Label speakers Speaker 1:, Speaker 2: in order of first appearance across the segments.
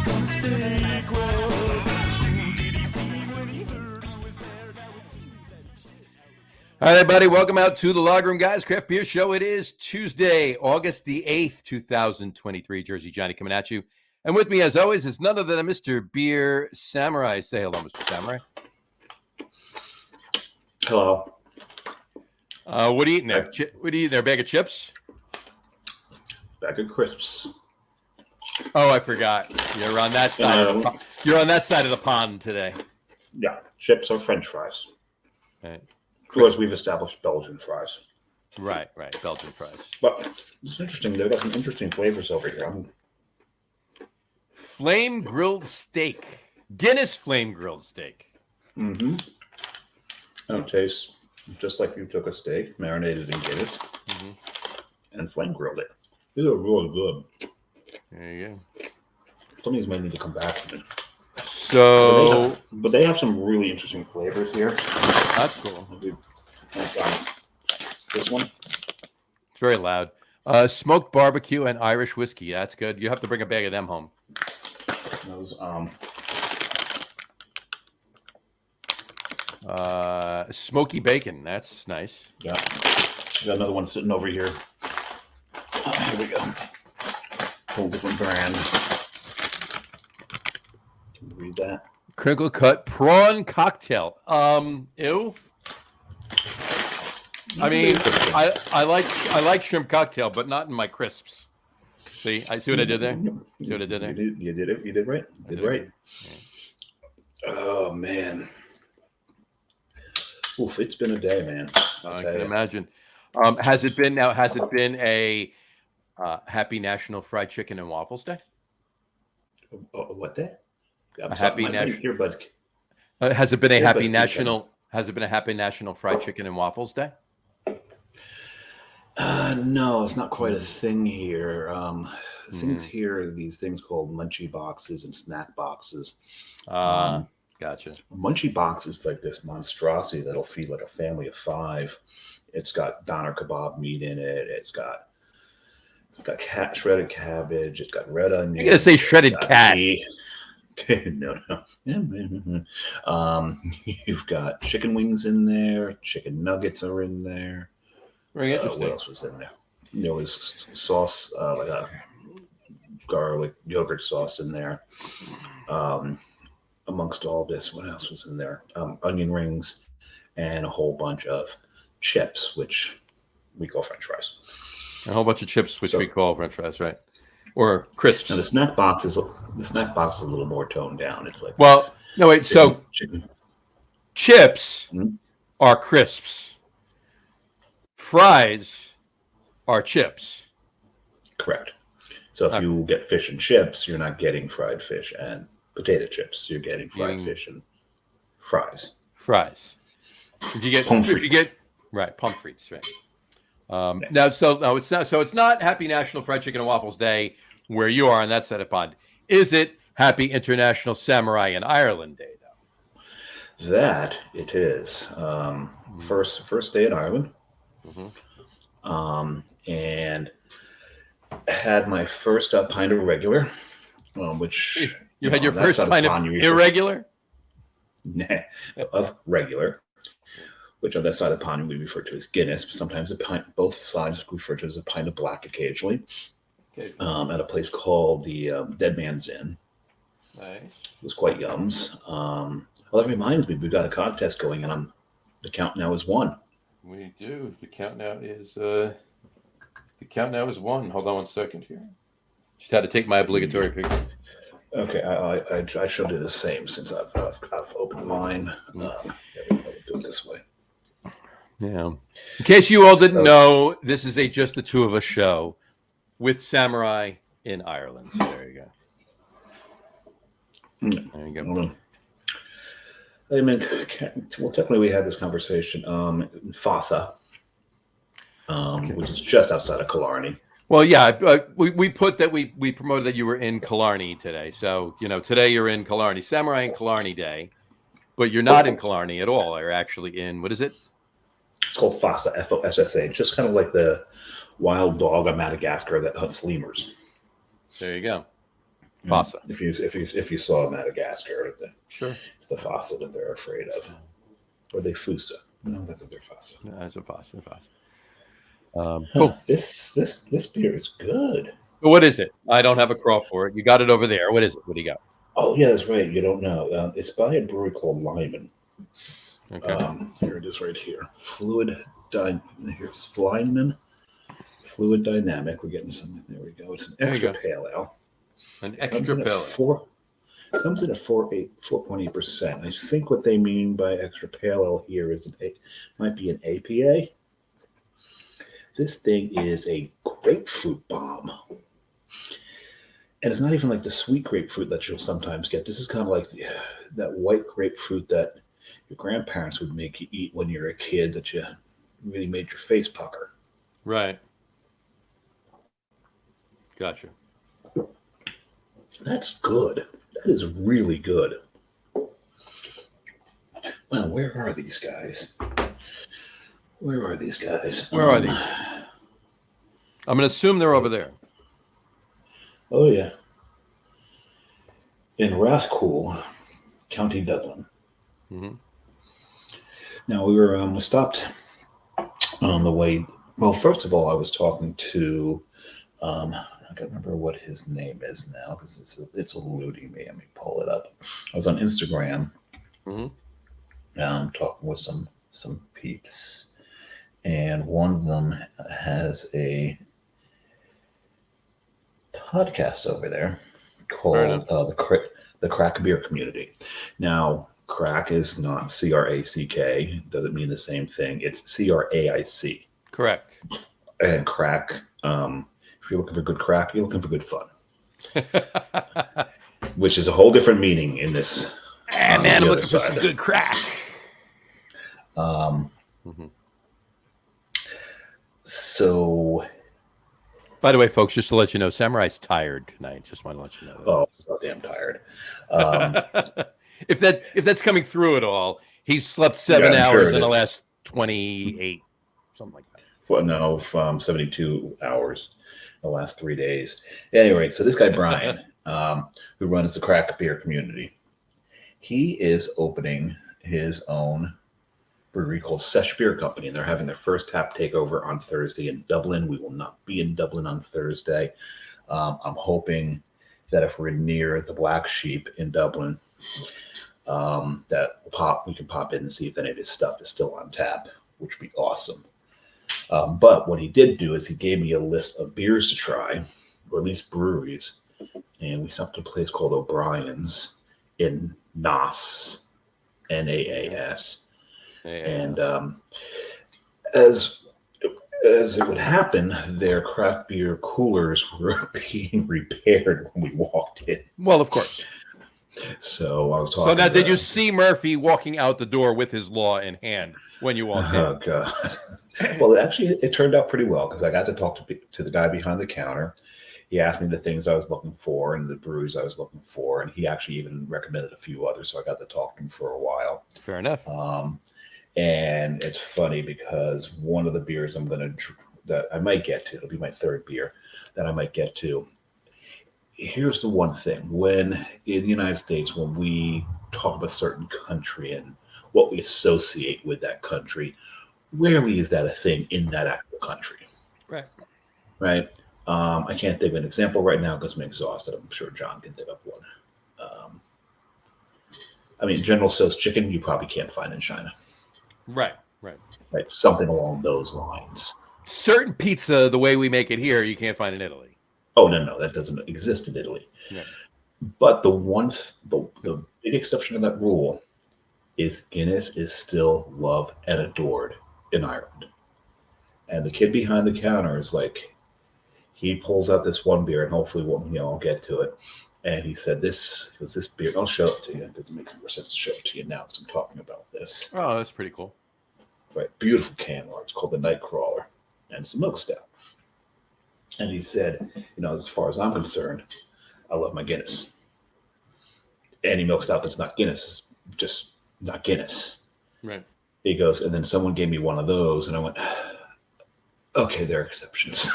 Speaker 1: All right, everybody, welcome out to the Log Room Guys Craft Beer Show. It is Tuesday, August the 8th, 2023. Jersey Johnny coming at you. And with me, as always, is none other than Mr. Beer Samurai. Say hello, Mr. Samurai.
Speaker 2: Hello.
Speaker 1: What are you eating there? What are you eating there? A bag of chips?
Speaker 2: Bag of crisps.
Speaker 1: Oh, I forgot. You're on that side. You're on that side of the pond today.
Speaker 2: Yeah, chips or French fries.
Speaker 1: Right.
Speaker 2: Of course, we've established Belgian fries.
Speaker 1: Right. Belgian fries.
Speaker 2: But it's interesting. They've got some interesting flavors over here.
Speaker 1: Flame grilled steak. Guinness flame grilled steak.
Speaker 2: Mm-hmm. It tastes just like you took a steak, marinated in Guinness, and flame grilled it. These are really good.
Speaker 1: There you go.
Speaker 2: Some of these may need to come back to me.
Speaker 1: So,
Speaker 2: but they have some really interesting flavors here.
Speaker 1: That's cool.
Speaker 2: This one.
Speaker 1: It's very loud. Smoked barbecue and Irish whiskey. That's good. You have to bring a bag of them home.
Speaker 2: Those,
Speaker 1: smoky bacon. That's nice.
Speaker 2: Yeah. Got another one sitting over here. Here we go. Whole different brand. Can you read that?
Speaker 1: Crinkle cut prawn cocktail. Ew. I mean, I like shrimp cocktail, but not in my crisps. See, I see what I did there. See what I did there.
Speaker 2: You did it. You did right. You did right. Yeah. Oh man. Oof! It's been a day, man.
Speaker 1: I can imagine. Has it been a Happy National Fried Chicken and Waffles Day?
Speaker 2: What day?
Speaker 1: A happy national
Speaker 2: earbuds.
Speaker 1: Has it been a happy national? Has it been a Happy National Fried Chicken and Waffles Day?
Speaker 2: No, it's not quite a thing here. Things here are these things called munchie boxes and snack boxes.
Speaker 1: Gotcha.
Speaker 2: A munchie box is like this monstrosity that'll feed like a family of 5. It's got doner kebab meat in it. It's got shredded cabbage. It's got red onion.
Speaker 1: You're gonna say shredded cat?
Speaker 2: No. You've got chicken wings in there. Chicken nuggets are in there.
Speaker 1: Very interesting.
Speaker 2: What else was in there? There was sauce, like a garlic yogurt sauce in there. Amongst all this, what else was in there? Onion rings and a whole bunch of chips, which we call French fries.
Speaker 1: A whole bunch of chips, which we call French fries, right? Or crisps.
Speaker 2: And the snack box is a little more toned down. It's like
Speaker 1: chicken. Chips are crisps. Fries are chips.
Speaker 2: Correct. So if you get fish and chips, you're not getting fried fish and potato chips. You're getting fried fish and fries.
Speaker 1: If you get pommes frites, right? It's not Happy National Fried Chicken and Waffles Day where you are on that side of the pond. Is it Happy International Samurai in Ireland Day though?
Speaker 2: That it is. First day in Ireland. And had my first pint of regular, which
Speaker 1: you had your first pint of irregular?
Speaker 2: Of regular, which on that side of the pond we refer to as Guinness. But sometimes both sides refer to as a pint of black occasionally. Okay. At a place called the Dead Man's Inn.
Speaker 1: Nice.
Speaker 2: It was quite yums. Well, that reminds me, we've got a contest going, and the count now is 1.
Speaker 1: We do. The count now is 1. Hold on one second here. Just had to take my obligatory picture.
Speaker 2: Okay, I shall do the same since I've opened mine. Do it this way.
Speaker 1: Yeah. In case you all didn't know, this is a Just the Two of Us show with Samurai in Ireland. So there you go. There you go.
Speaker 2: I mean, well, technically we had this conversation in Fossa, which is just outside of Killarney.
Speaker 1: Well, yeah, we put that we promoted that you were in Killarney today. So, today you're in Killarney, Samurai in Killarney Day, but you're not in Killarney at all. You're actually in, what is it?
Speaker 2: It's called Fossa, Fossa, just kind of like the wild dog of Madagascar that hunts lemurs.
Speaker 1: There you go. Fossa.
Speaker 2: If you saw Madagascar,
Speaker 1: Sure.
Speaker 2: it's the fossa that they're afraid of, or they fusa. No, that's their fossa.
Speaker 1: No, that's a fossa.
Speaker 2: Huh,
Speaker 1: Cool.
Speaker 2: this beer is good.
Speaker 1: So what is it? I don't have a craw for it. You got it over there. What is it? What do you got?
Speaker 2: Oh yeah, that's right. You don't know. It's by a brewery called Lyman.
Speaker 1: Okay.
Speaker 2: Here it is, right here. Here's Lyman Fluid Dynamic. We're getting something. There we go. It's an
Speaker 1: There you
Speaker 2: extra
Speaker 1: go.
Speaker 2: pale ale.
Speaker 1: An extra pale.
Speaker 2: Comes in at 4.8%. I think what they mean by extra pale ale here is might be an APA. This thing is a grapefruit bomb. And it's not even like the sweet grapefruit that you'll sometimes get. This is kind of like that white grapefruit that your grandparents would make you eat when you were a kid that you really made your face pucker.
Speaker 1: Right. Gotcha.
Speaker 2: That's good. That is really good. Well, where are these guys? Where are these guys?
Speaker 1: Where are they? I'm going to assume they're over there.
Speaker 2: Oh, yeah. In Rathcoole, County Dublin.
Speaker 1: Mm-hmm.
Speaker 2: Now, we stopped on the way. Well, first of all, I was talking to, I can't remember what his name is now because it's eluding me. Let me pull it up. I was on Instagram, talking with some peeps, and one of them has a podcast over there called the Crack Beer Community. Now, crack is not CRACK, doesn't mean the same thing. It's CRAIC.
Speaker 1: Correct.
Speaker 2: And crack, if you're looking for good crack, you're looking for good fun. Which is a whole different meaning in this.
Speaker 1: Man, I'm looking for some good crack.
Speaker 2: So,
Speaker 1: by the way, folks, just to let you know, Samurai's tired tonight. Just want to let you know.
Speaker 2: Oh, so damn tired.
Speaker 1: If that's coming through at all, he's slept 7 hours in the last 28, something like that.
Speaker 2: Well, no, from 72 hours in the last 3 days. Anyway, so this guy Brian, who runs the Crack Beer Community, he is opening his own brewery called Sesh Beer Company, and they're having their first tap takeover on Thursday in Dublin. We will not be in Dublin on Thursday. I'm hoping that if we're near the Black Sheep in Dublin, that we can pop in and see if any of his stuff is still on tap, which would be awesome. But what he did do is he gave me a list of beers to try, or at least breweries, and we stopped at a place called O'Brien's in Naas, Naas. And as it would happen, their craft beer coolers were being repaired when we walked in.
Speaker 1: Well, of course.
Speaker 2: So I was talking.
Speaker 1: So now, did you see Murphy walking out the door with his law in hand when you walked in?
Speaker 2: Oh God! Well, actually, it turned out pretty well because I got to talk to the guy behind the counter. He asked me the things I was looking for and the breweries I was looking for, and he actually even recommended a few others. So I got to talk to him for a while.
Speaker 1: Fair enough.
Speaker 2: And it's funny because one of the beers that I might get to, it'll be my third beer that I might get to. Here's the one thing: when in the United States, when we talk about a certain country and what we associate with that country, rarely is that a thing in that actual country. Right. I can't think of an example right now because I'm exhausted. I'm sure John can think of one. I mean, General Tso's chicken you probably can't find in China. Right. Something along those lines.
Speaker 1: Certain pizza, the way we make it here, you can't find in Italy.
Speaker 2: Oh, no, that doesn't exist in Italy. Yeah. But the big exception to that rule is Guinness is still loved and adored in Ireland. And the kid behind the counter is like, he pulls out this one beer, and hopefully, I'll get to it. And he said, this beer, I'll show it to you. It makes more sense to show it to you now because I'm talking about this.
Speaker 1: Oh, that's pretty cool.
Speaker 2: Right. Beautiful can art. It's called the Nightcrawler. And it's a milk stout. And he said, as far as I'm concerned, I love my Guinness. Any milk stout that's not Guinness is just not Guinness.
Speaker 1: Right.
Speaker 2: He goes, and then someone gave me one of those, and I went, okay, there are exceptions.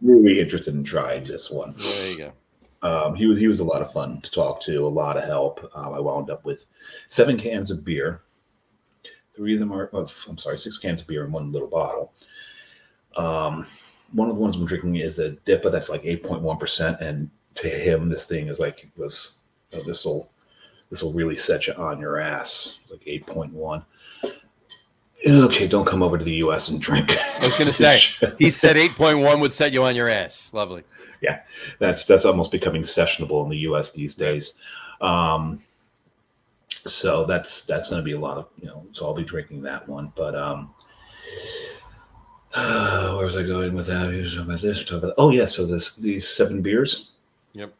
Speaker 2: Really interested in trying this one.
Speaker 1: There you go.
Speaker 2: He was a lot of fun to talk to, a lot of help. I wound up with 7 cans of beer. 3 of them are, I'm sorry, 6 cans of beer in one little bottle. One of the ones I'm drinking is a DIPA that's like 8.1%, and to him, this thing is like this will really set you on your ass, like 8.1. Okay, don't come over to the U.S. and drink.
Speaker 1: I was going to say, he said 8.1 would set you on your ass. Lovely.
Speaker 2: Yeah, that's almost becoming sessionable in the U.S. these days. So that's going to be a lot of, so I'll be drinking that one. But where was I going with that? He was talking about this. Oh yeah, so these 7 beers.
Speaker 1: Yep.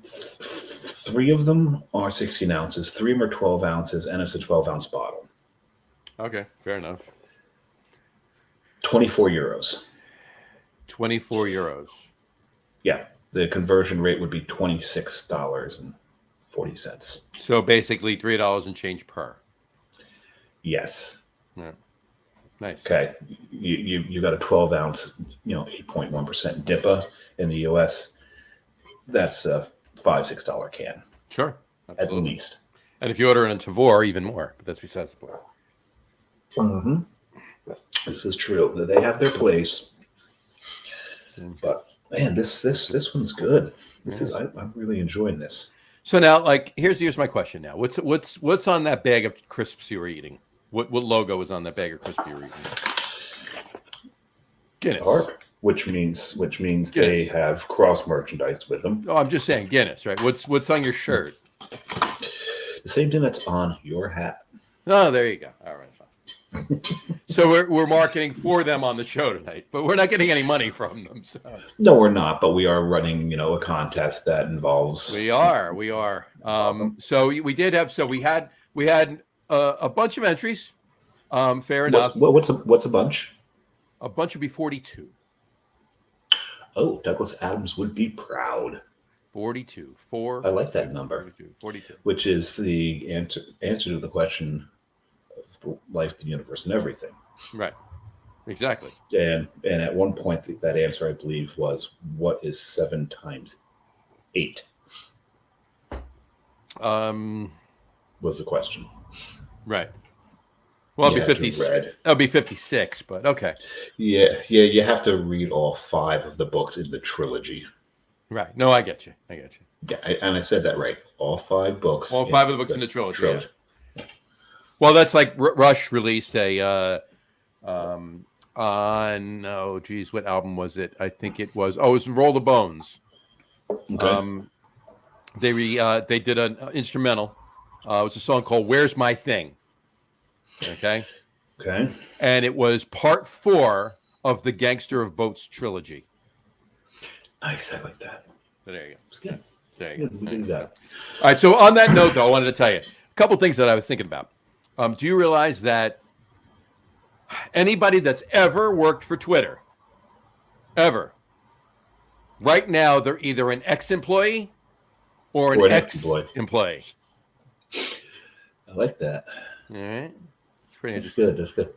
Speaker 2: 3 of them are 16 ounces. 3 of them are 12 ounces, and it's a 12-ounce bottle.
Speaker 1: Okay, fair enough.
Speaker 2: 24 euros.
Speaker 1: 24 euros.
Speaker 2: Yeah, the conversion rate would be $26.40.
Speaker 1: So basically $3 and change per.
Speaker 2: Yes.
Speaker 1: Yeah. Nice.
Speaker 2: Okay. You got a 12-ounce, 8.1% DIPA in the U.S. That's a $5-6 can.
Speaker 1: Sure. Absolutely.
Speaker 2: At least. And
Speaker 1: if you order it in Tavor, even more. But that's besides the point.
Speaker 2: Mm-hmm. This is true. They have their place. But man, this one's good. I'm really enjoying this.
Speaker 1: So now, here's my question. Now, what's on that bag of crisps you were eating? What logo was on that bag of crisps you were eating? Guinness.
Speaker 2: Dark, which means Guinness. They have cross merchandise with them.
Speaker 1: Oh, I'm just saying Guinness, right? What's on your shirt?
Speaker 2: The same thing that's on your hat.
Speaker 1: Oh, there you go. All right. So we're marketing for them on the show tonight, but we're not getting any money from them. So.
Speaker 2: No, we're not. But we are running, a contest that involves.
Speaker 1: We are. Awesome. So we did have. So we had a bunch of entries. Fair enough.
Speaker 2: What's a bunch?
Speaker 1: A bunch would be 42.
Speaker 2: Oh, Douglas Adams would be proud.
Speaker 1: 42.
Speaker 2: I like that number.
Speaker 1: 42.
Speaker 2: Which is the answer to the question of life, the universe, and everything.
Speaker 1: Right. Exactly.
Speaker 2: And at one point, that answer, I believe, was, what is 7 times 8? Was the question.
Speaker 1: Right. Well, it'd be 50. That would be 56, but okay.
Speaker 2: Yeah. You have to read all 5 of the books in the trilogy.
Speaker 1: Right. No, I get you.
Speaker 2: Yeah, and I said that right. All 5 books.
Speaker 1: All 5 of the books in the trilogy. Yeah. Well, that's like Rush released a. What album was it? I think it was. Oh, it was Roll the Bones.
Speaker 2: Okay.
Speaker 1: They did an instrumental. It was a song called "Where's My Thing." Okay. And it was part 4 of the Gangster of Boats trilogy.
Speaker 2: Nice, I like that.
Speaker 1: So there you go.
Speaker 2: It's good.
Speaker 1: There you go.
Speaker 2: We do that.
Speaker 1: All right. So on that note, though, I wanted to tell you a couple things that I was thinking about. Do you realize that anybody that's ever worked for Twitter, ever, right now they're either an ex-employee or an ex-employee?
Speaker 2: I like that.
Speaker 1: All right. It's pretty
Speaker 2: interesting. That's good.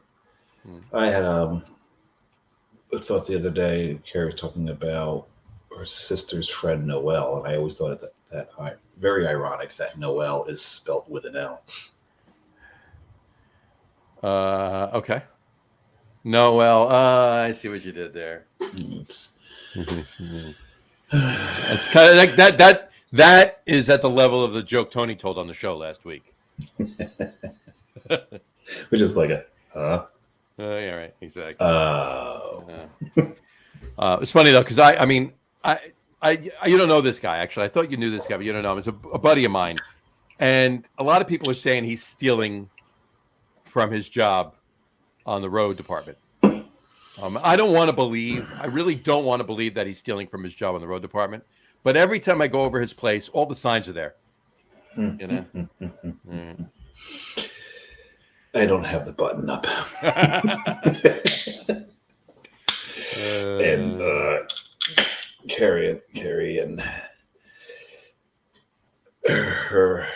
Speaker 2: I had a thought the other day, Carrie was talking about her sister's friend Noelle, and I always thought that very ironic that Noelle is spelled with an L.
Speaker 1: Okay. Noelle. I see what you did there. It's kind of like that. That is at the level of the joke Tony told on the show last week.
Speaker 2: Which is like a, huh?
Speaker 1: Yeah, right. Exactly.
Speaker 2: It's
Speaker 1: funny though, because I mean, you don't know this guy actually. I thought you knew this guy, but you don't know him. It's a buddy of mine, and a lot of people are saying he's stealing from his job on the road department. I don't want to believe. I really don't want to believe that he's stealing from his job on the road department. But every time I go over his place, all the signs are there. You know.
Speaker 2: I don't have the button up. And Carrie and her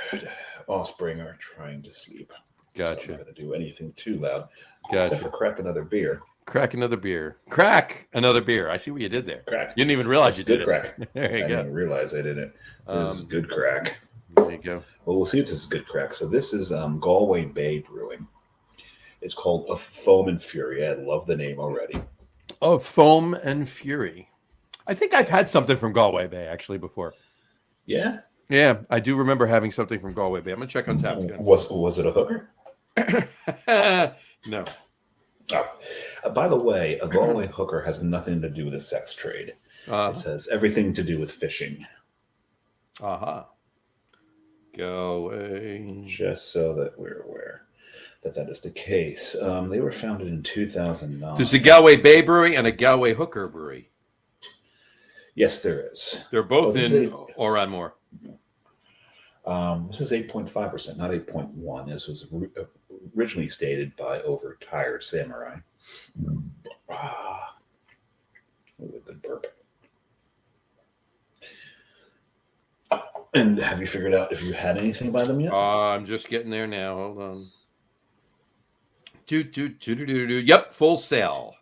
Speaker 2: offspring are trying to sleep.
Speaker 1: Gotcha.
Speaker 2: So I'm not going to do anything too loud,
Speaker 1: Gotcha.
Speaker 2: except for crack another beer.
Speaker 1: Crack another beer. Crack another beer. I see what you did there.
Speaker 2: Crack.
Speaker 1: You didn't even realize
Speaker 2: That's
Speaker 1: you
Speaker 2: good
Speaker 1: did
Speaker 2: crack.
Speaker 1: it. There you
Speaker 2: I
Speaker 1: go.
Speaker 2: didn't realize I did it. This is good crack.
Speaker 1: There you go.
Speaker 2: Well, we'll see if this is good crack. So this is Galway Bay Brewing. It's called a Foam and Fury. I love the name already.
Speaker 1: Oh, Foam and Fury. I think I've had something from Galway Bay actually before.
Speaker 2: Yeah?
Speaker 1: Yeah, I do remember having something from Galway Bay. I'm going to check on tap again.
Speaker 2: Was it a hooker?
Speaker 1: No.
Speaker 2: Oh. By the way, a Galway hooker has nothing to do with the sex trade. It has everything to do with fishing.
Speaker 1: Uh-huh. Galway.
Speaker 2: Just so that we're aware that is the case. They were founded in 2009.
Speaker 1: There's a Galway Bay Brewery and a Galway Hooker Brewery.
Speaker 2: Yes, there is.
Speaker 1: They're both in Oranmore.
Speaker 2: This is 8.5%, not 8.1. This was originally stated by Overtired Samurai. Ah, what a good burp. And have you figured out if you had anything by them yet?
Speaker 1: I'm just getting there now. Hold on. Yep, Full Sail.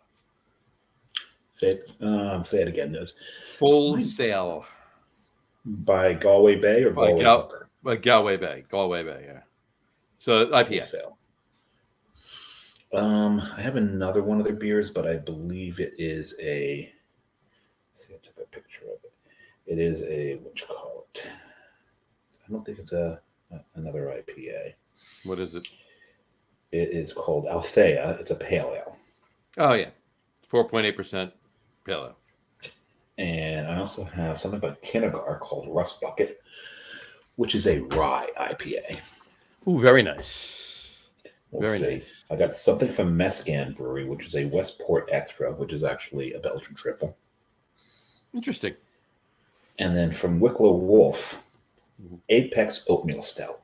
Speaker 2: Say it again. This
Speaker 1: Full Sail.
Speaker 2: By Galway Bay or Galway Hooker?
Speaker 1: Galway Bay. Galway Bay, yeah. So IPA.
Speaker 2: Full Sail. I have another one of their beers, but I believe it is a. See, I took a picture of it. It is a what you call it? I don't think it's another IPA.
Speaker 1: What is it?
Speaker 2: It is called Althea. It's a pale ale.
Speaker 1: Oh yeah, 4.8% pale ale.
Speaker 2: And I also have something by Kinnegar called Rust Bucket, which is a rye IPA.
Speaker 1: Ooh, very nice.
Speaker 2: We'll see.
Speaker 1: Nice.
Speaker 2: I got something from Mescan Brewery, which is a Westport Extra, which is actually a Belgian triple.
Speaker 1: Interesting.
Speaker 2: And then from Wicklow Wolf, Apex Oatmeal Stout.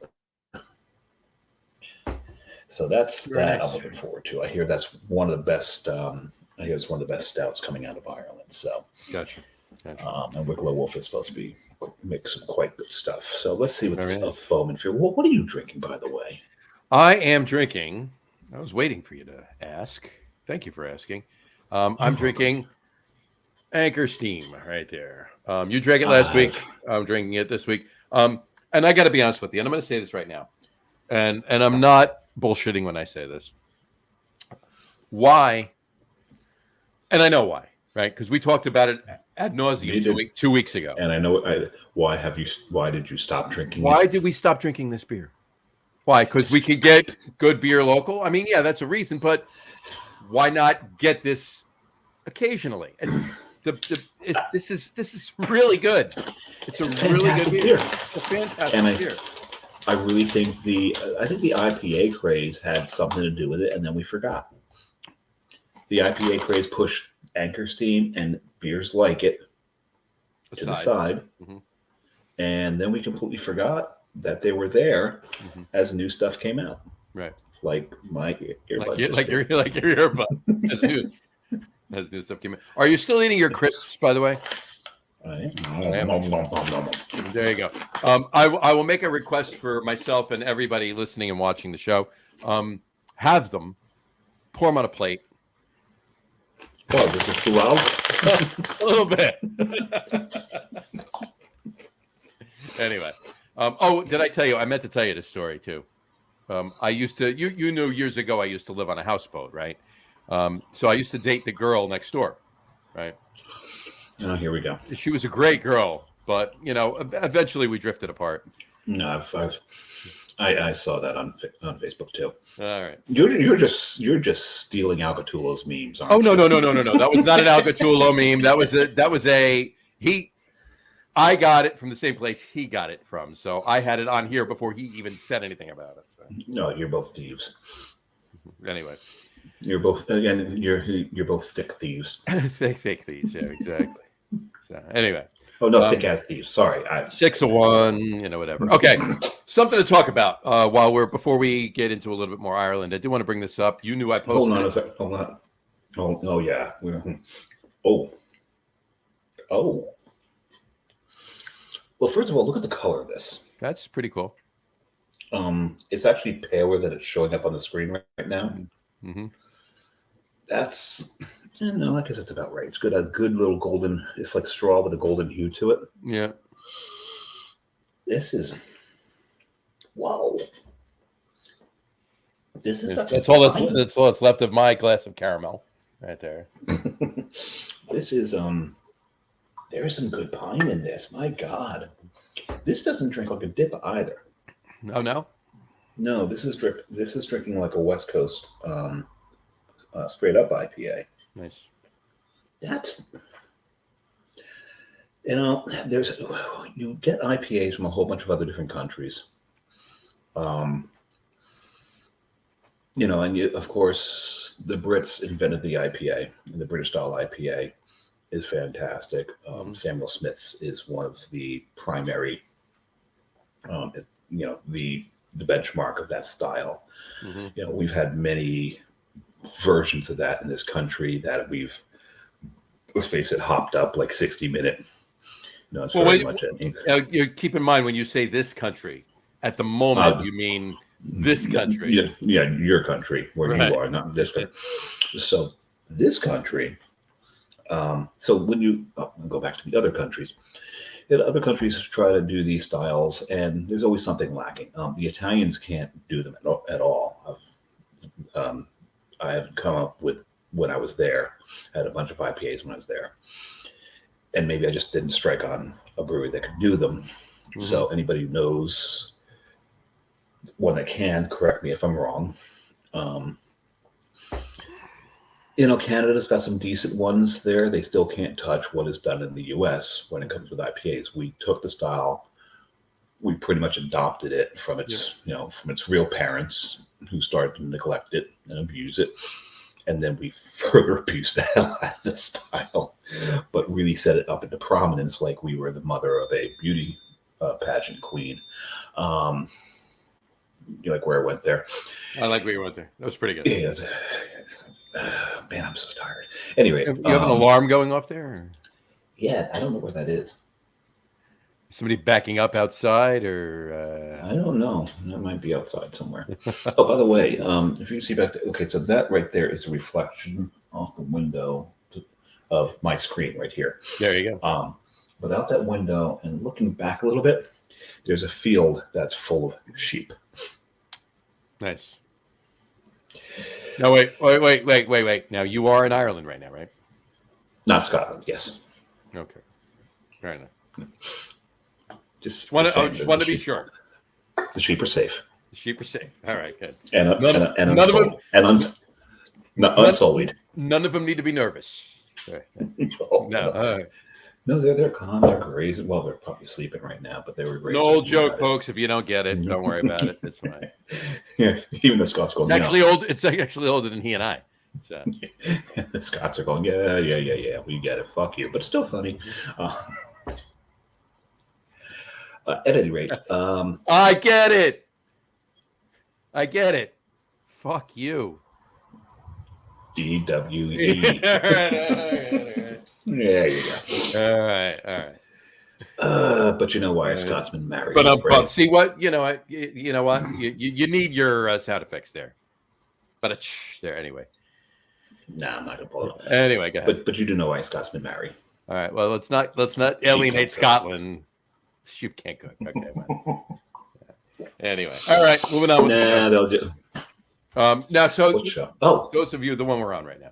Speaker 2: So that's
Speaker 1: Very
Speaker 2: that
Speaker 1: nice.
Speaker 2: I'm looking forward to. I hear that's one of the best. I hear it's one of the best stouts coming out of Ireland. So,
Speaker 1: Gotcha.
Speaker 2: And Wicklow Wolf is supposed to make some quite good stuff. So let's see what
Speaker 1: Very
Speaker 2: this
Speaker 1: nice.
Speaker 2: Foam and Fury. What are you drinking, by the way?
Speaker 1: I am drinking. I was waiting for you to ask. Thank you for asking. I'm drinking Anchor Steam right there. You drank it last week. I'm drinking it this week. And I got to be honest with you, and I'm going to say this right now, and I'm not bullshitting when I say this. Why? And I know why, right? Because we talked about it ad nauseum 2 weeks ago.
Speaker 2: And I know why did you stop drinking?
Speaker 1: Why did we stop drinking this beer? Why? Because we could get good beer local. I mean, yeah, that's a reason, but why not get this occasionally? This is really good. It's a really good beer. It's a fantastic beer.
Speaker 2: I really think the IPA craze had something to do with it, and then we forgot. The IPA craze pushed Anchor Steam and beers like it to the side, and then we completely forgot that they were there as new stuff came out.
Speaker 1: Right,
Speaker 2: like my earbud,
Speaker 1: like your earbud as new stuff came out. Are you still eating your crisps, by the way?
Speaker 2: I am.
Speaker 1: There you go. I will make a request for myself and everybody listening and watching the show. Have them pour them on a plate.
Speaker 2: Oh, this is too loud?
Speaker 1: A little bit. Anyway. Did I tell you? I meant to tell you this story too. I used to, you knew years ago, I used to live on a houseboat, right? So I used to date the girl next door, right?
Speaker 2: Oh, here we go.
Speaker 1: She was a great girl, but eventually we drifted apart.
Speaker 2: No, I saw that on Facebook too.
Speaker 1: All right.
Speaker 2: You're just stealing Alcatullo's memes, aren't
Speaker 1: Oh
Speaker 2: you?
Speaker 1: no. That was not an Alcatullo meme. I got it from the same place he got it from. So I had it on here before he even said anything about it. So.
Speaker 2: No, you're both thieves.
Speaker 1: Anyway.
Speaker 2: You're both thick thieves.
Speaker 1: thick thieves, yeah, exactly. So anyway.
Speaker 2: Oh no, thick ass thieves. Sorry,
Speaker 1: 6 of 1, whatever. Okay, something to talk about before we get into a little bit more Ireland. I do want to bring this up. You knew I posted.
Speaker 2: Hold on a second. Hold on. Oh yeah. Oh. Well, first of all, look at the color of this.
Speaker 1: That's pretty cool.
Speaker 2: It's actually paler than it's showing up on the screen right now.
Speaker 1: Mm-hmm.
Speaker 2: That's no, I guess that's about right. It's good. A good little golden. It's like straw with a golden hue to it.
Speaker 1: Yeah.
Speaker 2: This is whoa. This has got
Speaker 1: That's
Speaker 2: some
Speaker 1: all
Speaker 2: pine.
Speaker 1: that's all that's left of my glass of caramel right there.
Speaker 2: This is There is some good pine in this. My God, this doesn't drink like a dip either.
Speaker 1: Oh no.
Speaker 2: No, this is drip. This is drinking like a West Coast straight up IPA.
Speaker 1: Nice.
Speaker 2: That's there's you get IPAs from a whole bunch of other different countries. And of course, the Brits invented the IPA, and the British style IPA is fantastic. Samuel Smith's is one of the primary, the benchmark of that style.
Speaker 1: Mm-hmm.
Speaker 2: We've had many versions of that in this country that we've, let's face it, hopped up like 60-minute. It's very much
Speaker 1: you keep in mind when you say this country, at the moment you mean this country.
Speaker 2: Yeah, your country where you are, not this country. So this country. So when you go back to the other countries, other countries try to do these styles, and there's always something lacking. The Italians can't do them at all. I have come up with when I was there. I had a bunch of IPAs when I was there, and maybe I just didn't strike on a brewery that could do them. Mm-hmm. So anybody who knows one that can, correct me if I'm wrong. Canada's got some decent ones there. They still can't touch what is done in the U.S. when it comes with IPAs. We took the style, we pretty much adopted it from its, from its real parents who started to neglect it and abuse it. And then we further abused the hell out of the style, but really set it up into prominence like we were the mother of a beauty pageant queen. You like where I went there?
Speaker 1: I like where you went there. That was pretty good.
Speaker 2: Yeah. Man, I'm so tired. Anyway,
Speaker 1: you have an alarm going off there? Or?
Speaker 2: Yeah, I don't know where that is.
Speaker 1: Somebody backing up outside, or
Speaker 2: I don't know. That might be outside somewhere. Oh, by the way, if you see back there, okay, so that right there is a reflection off the window of my screen right here.
Speaker 1: There you go.
Speaker 2: But out that window and looking back a little bit, there's a field that's full of sheep.
Speaker 1: Nice. No, wait. Now, you are in Ireland right now, right?
Speaker 2: Not Scotland, yes.
Speaker 1: Okay. Fair enough.
Speaker 2: Just
Speaker 1: want to be sure.
Speaker 2: The sheep are safe.
Speaker 1: The sheep are safe. All right, good.
Speaker 2: And unsullied.
Speaker 1: None of them need to be nervous. No.
Speaker 2: No, they're calm. They're crazy. Well, they're probably sleeping right now, but they were great.
Speaker 1: No old joke, folks. If you don't get it, don't worry about it. It's fine.
Speaker 2: Yes, even the Scots go.
Speaker 1: It's actually old. It's actually older than he and I. So.
Speaker 2: The Scots are going, yeah. We get it. Fuck you, but it's still funny. At any rate,
Speaker 1: I get it. Fuck you.
Speaker 2: DWE. There you go.
Speaker 1: All right.
Speaker 2: But you know why a Scotsman marries?
Speaker 1: But see what you know what you need your sound effects there. But there anyway.
Speaker 2: Nah, I'm not gonna pull it off.
Speaker 1: Anyway, go ahead.
Speaker 2: But you do know why Scotsmen marry.
Speaker 1: All right. Well, let's not alienate Scotland. Sheep can't cook. Okay. Well. Anyway, all right. Moving on.
Speaker 2: Nah, they'll do.
Speaker 1: Now, so
Speaker 2: what show? Oh,
Speaker 1: those of you, the one we're on right now.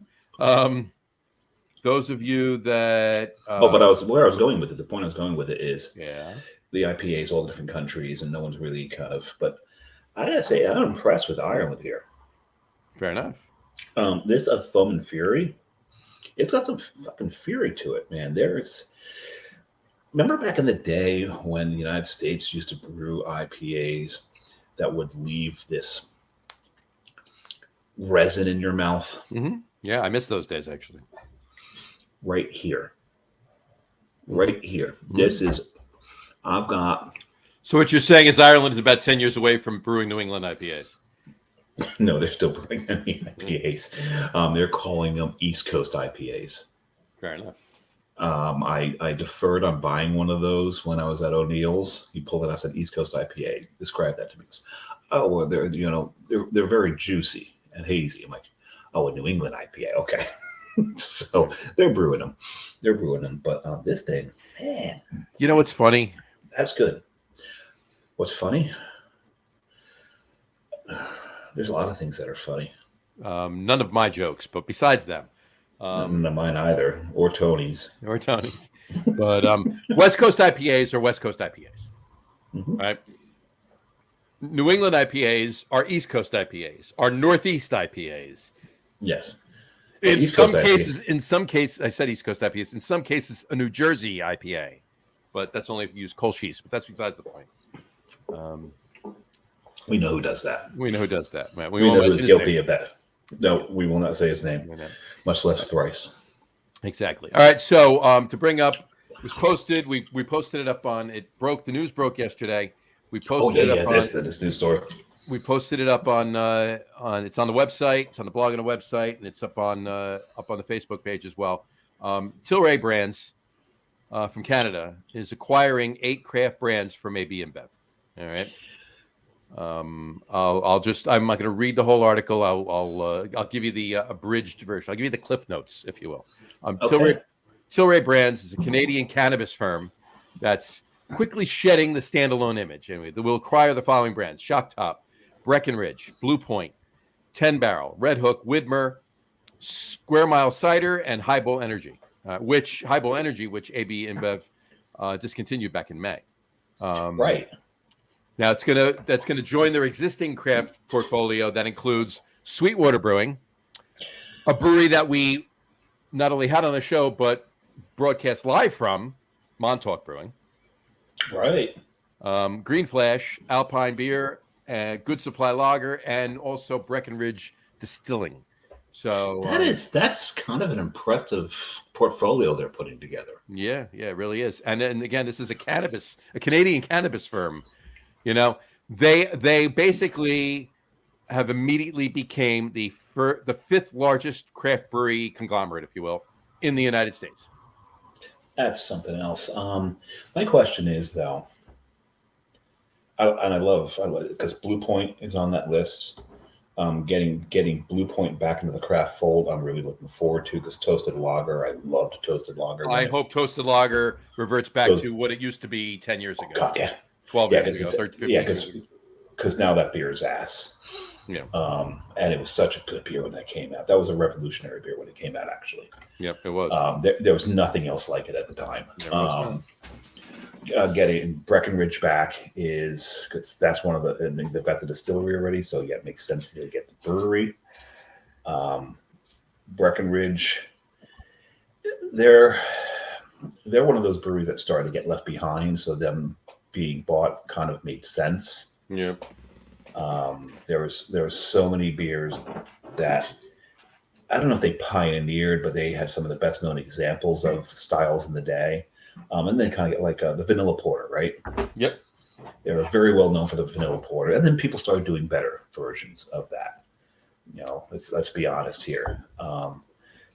Speaker 1: Those of you that
Speaker 2: but where I was going with it. The point I was going with it is, the IPAs, all the different countries, and no one's really kind of. But I gotta say, I'm impressed with Ireland here.
Speaker 1: Fair enough.
Speaker 2: This of Foam and Fury, it's got some fucking fury to it, man. Remember back in the day when the United States used to brew IPAs that would leave this resin in your mouth?
Speaker 1: Mm-hmm. Yeah, I miss those days actually.
Speaker 2: Right here. Mm-hmm. This is, I've got.
Speaker 1: So what you're saying is Ireland is about 10 years away from brewing New England IPAs?
Speaker 2: No, they're still brewing IPAs. They're calling them East Coast IPAs.
Speaker 1: Fair enough.
Speaker 2: I deferred on buying one of those when I was at O'Neill's. He pulled it out and said East Coast IPA. Describe that to me. Oh, well, they're very juicy and hazy. I'm like, Oh, a New England IPA. Okay. So they're brewing them. But this thing, man,
Speaker 1: You know what's funny?
Speaker 2: that's good. What's funny? There's a lot of things that are funny.
Speaker 1: None of my jokes, but besides them,
Speaker 2: None of mine either, or Tony's.
Speaker 1: or Tony's. But West Coast IPAs are West Coast IPAs,
Speaker 2: Mhm.
Speaker 1: right? New England IPAs are East Coast IPAs, are Northeast IPAs.
Speaker 2: Yes.
Speaker 1: In
Speaker 2: East
Speaker 1: some
Speaker 2: Coast
Speaker 1: cases, I said East Coast IPAs. In some cases, a New Jersey IPA, but that's only if you use Kolsch's. But that's besides the point.
Speaker 2: We know who does that.
Speaker 1: We know who does that. Right?
Speaker 2: We know who's guilty of that. No, we will not say his name, much less thrice.
Speaker 1: Exactly. All right. So to bring up, it was posted. We posted it up on. It broke. The news broke yesterday. We posted it up on
Speaker 2: this news story.
Speaker 1: We posted it up on it's on the website, it's on the blog and the website, and it's up on the Facebook page as well. Tilray Brands from Canada is acquiring 8 craft brands from AB InBev. All right. I'm not going to read the whole article. I'll give you the abridged version. I'll give you the cliff notes, if you will.
Speaker 2: Okay.
Speaker 1: Tilray Brands is a Canadian cannabis firm that's quickly shedding the standalone image. Anyway, they will acquire the following brands: Shock Top, Breckenridge, Blue Point, 10 Barrel, Red Hook, Widmer, Square Mile Cider, and Highball Energy, which AB InBev discontinued back in May.
Speaker 2: Right.
Speaker 1: Now that's gonna join their existing craft portfolio that includes Sweetwater Brewing, a brewery that we not only had on the show but broadcast live from, Montauk Brewing.
Speaker 2: Right.
Speaker 1: Green Flash, Alpine Beer, Good Supply Lager, and also Breckenridge Distilling. So
Speaker 2: that's kind of an impressive portfolio they're putting together.
Speaker 1: Yeah, it really is. And then again, this is a Canadian cannabis firm. You know, they basically have immediately became the 5th largest craft brewery conglomerate, if you will, in the United States.
Speaker 2: That's something else. My question is though, I love because Blue Point is on that list. Getting Blue Point back into the craft fold, I'm really looking forward to, because toasted lager, I loved toasted lager.
Speaker 1: I hope toasted lager reverts back to what it used to be 10 years ago.
Speaker 2: God, yeah.
Speaker 1: 12 years ago, 13, 15 years ago.
Speaker 2: Because now that beer is ass.
Speaker 1: Yeah.
Speaker 2: And it was such a good beer when that came out. That was a revolutionary beer when it came out, actually.
Speaker 1: Yep, it was.
Speaker 2: There was nothing else like it at the time. Getting Breckenridge back because that's one of the, and they've got the distillery already, so yeah, it makes sense to get the brewery. Breckenridge, they're one of those breweries that started to get left behind, so them being bought kind of made sense.
Speaker 1: Yeah.
Speaker 2: There was so many beers that I don't know if they pioneered, but they had some of the best known examples of styles in the day. And then kind of get like the vanilla porter, right?
Speaker 1: Yep.
Speaker 2: They were very well known for the vanilla porter, and then people started doing better versions of that. You know, let's be honest here.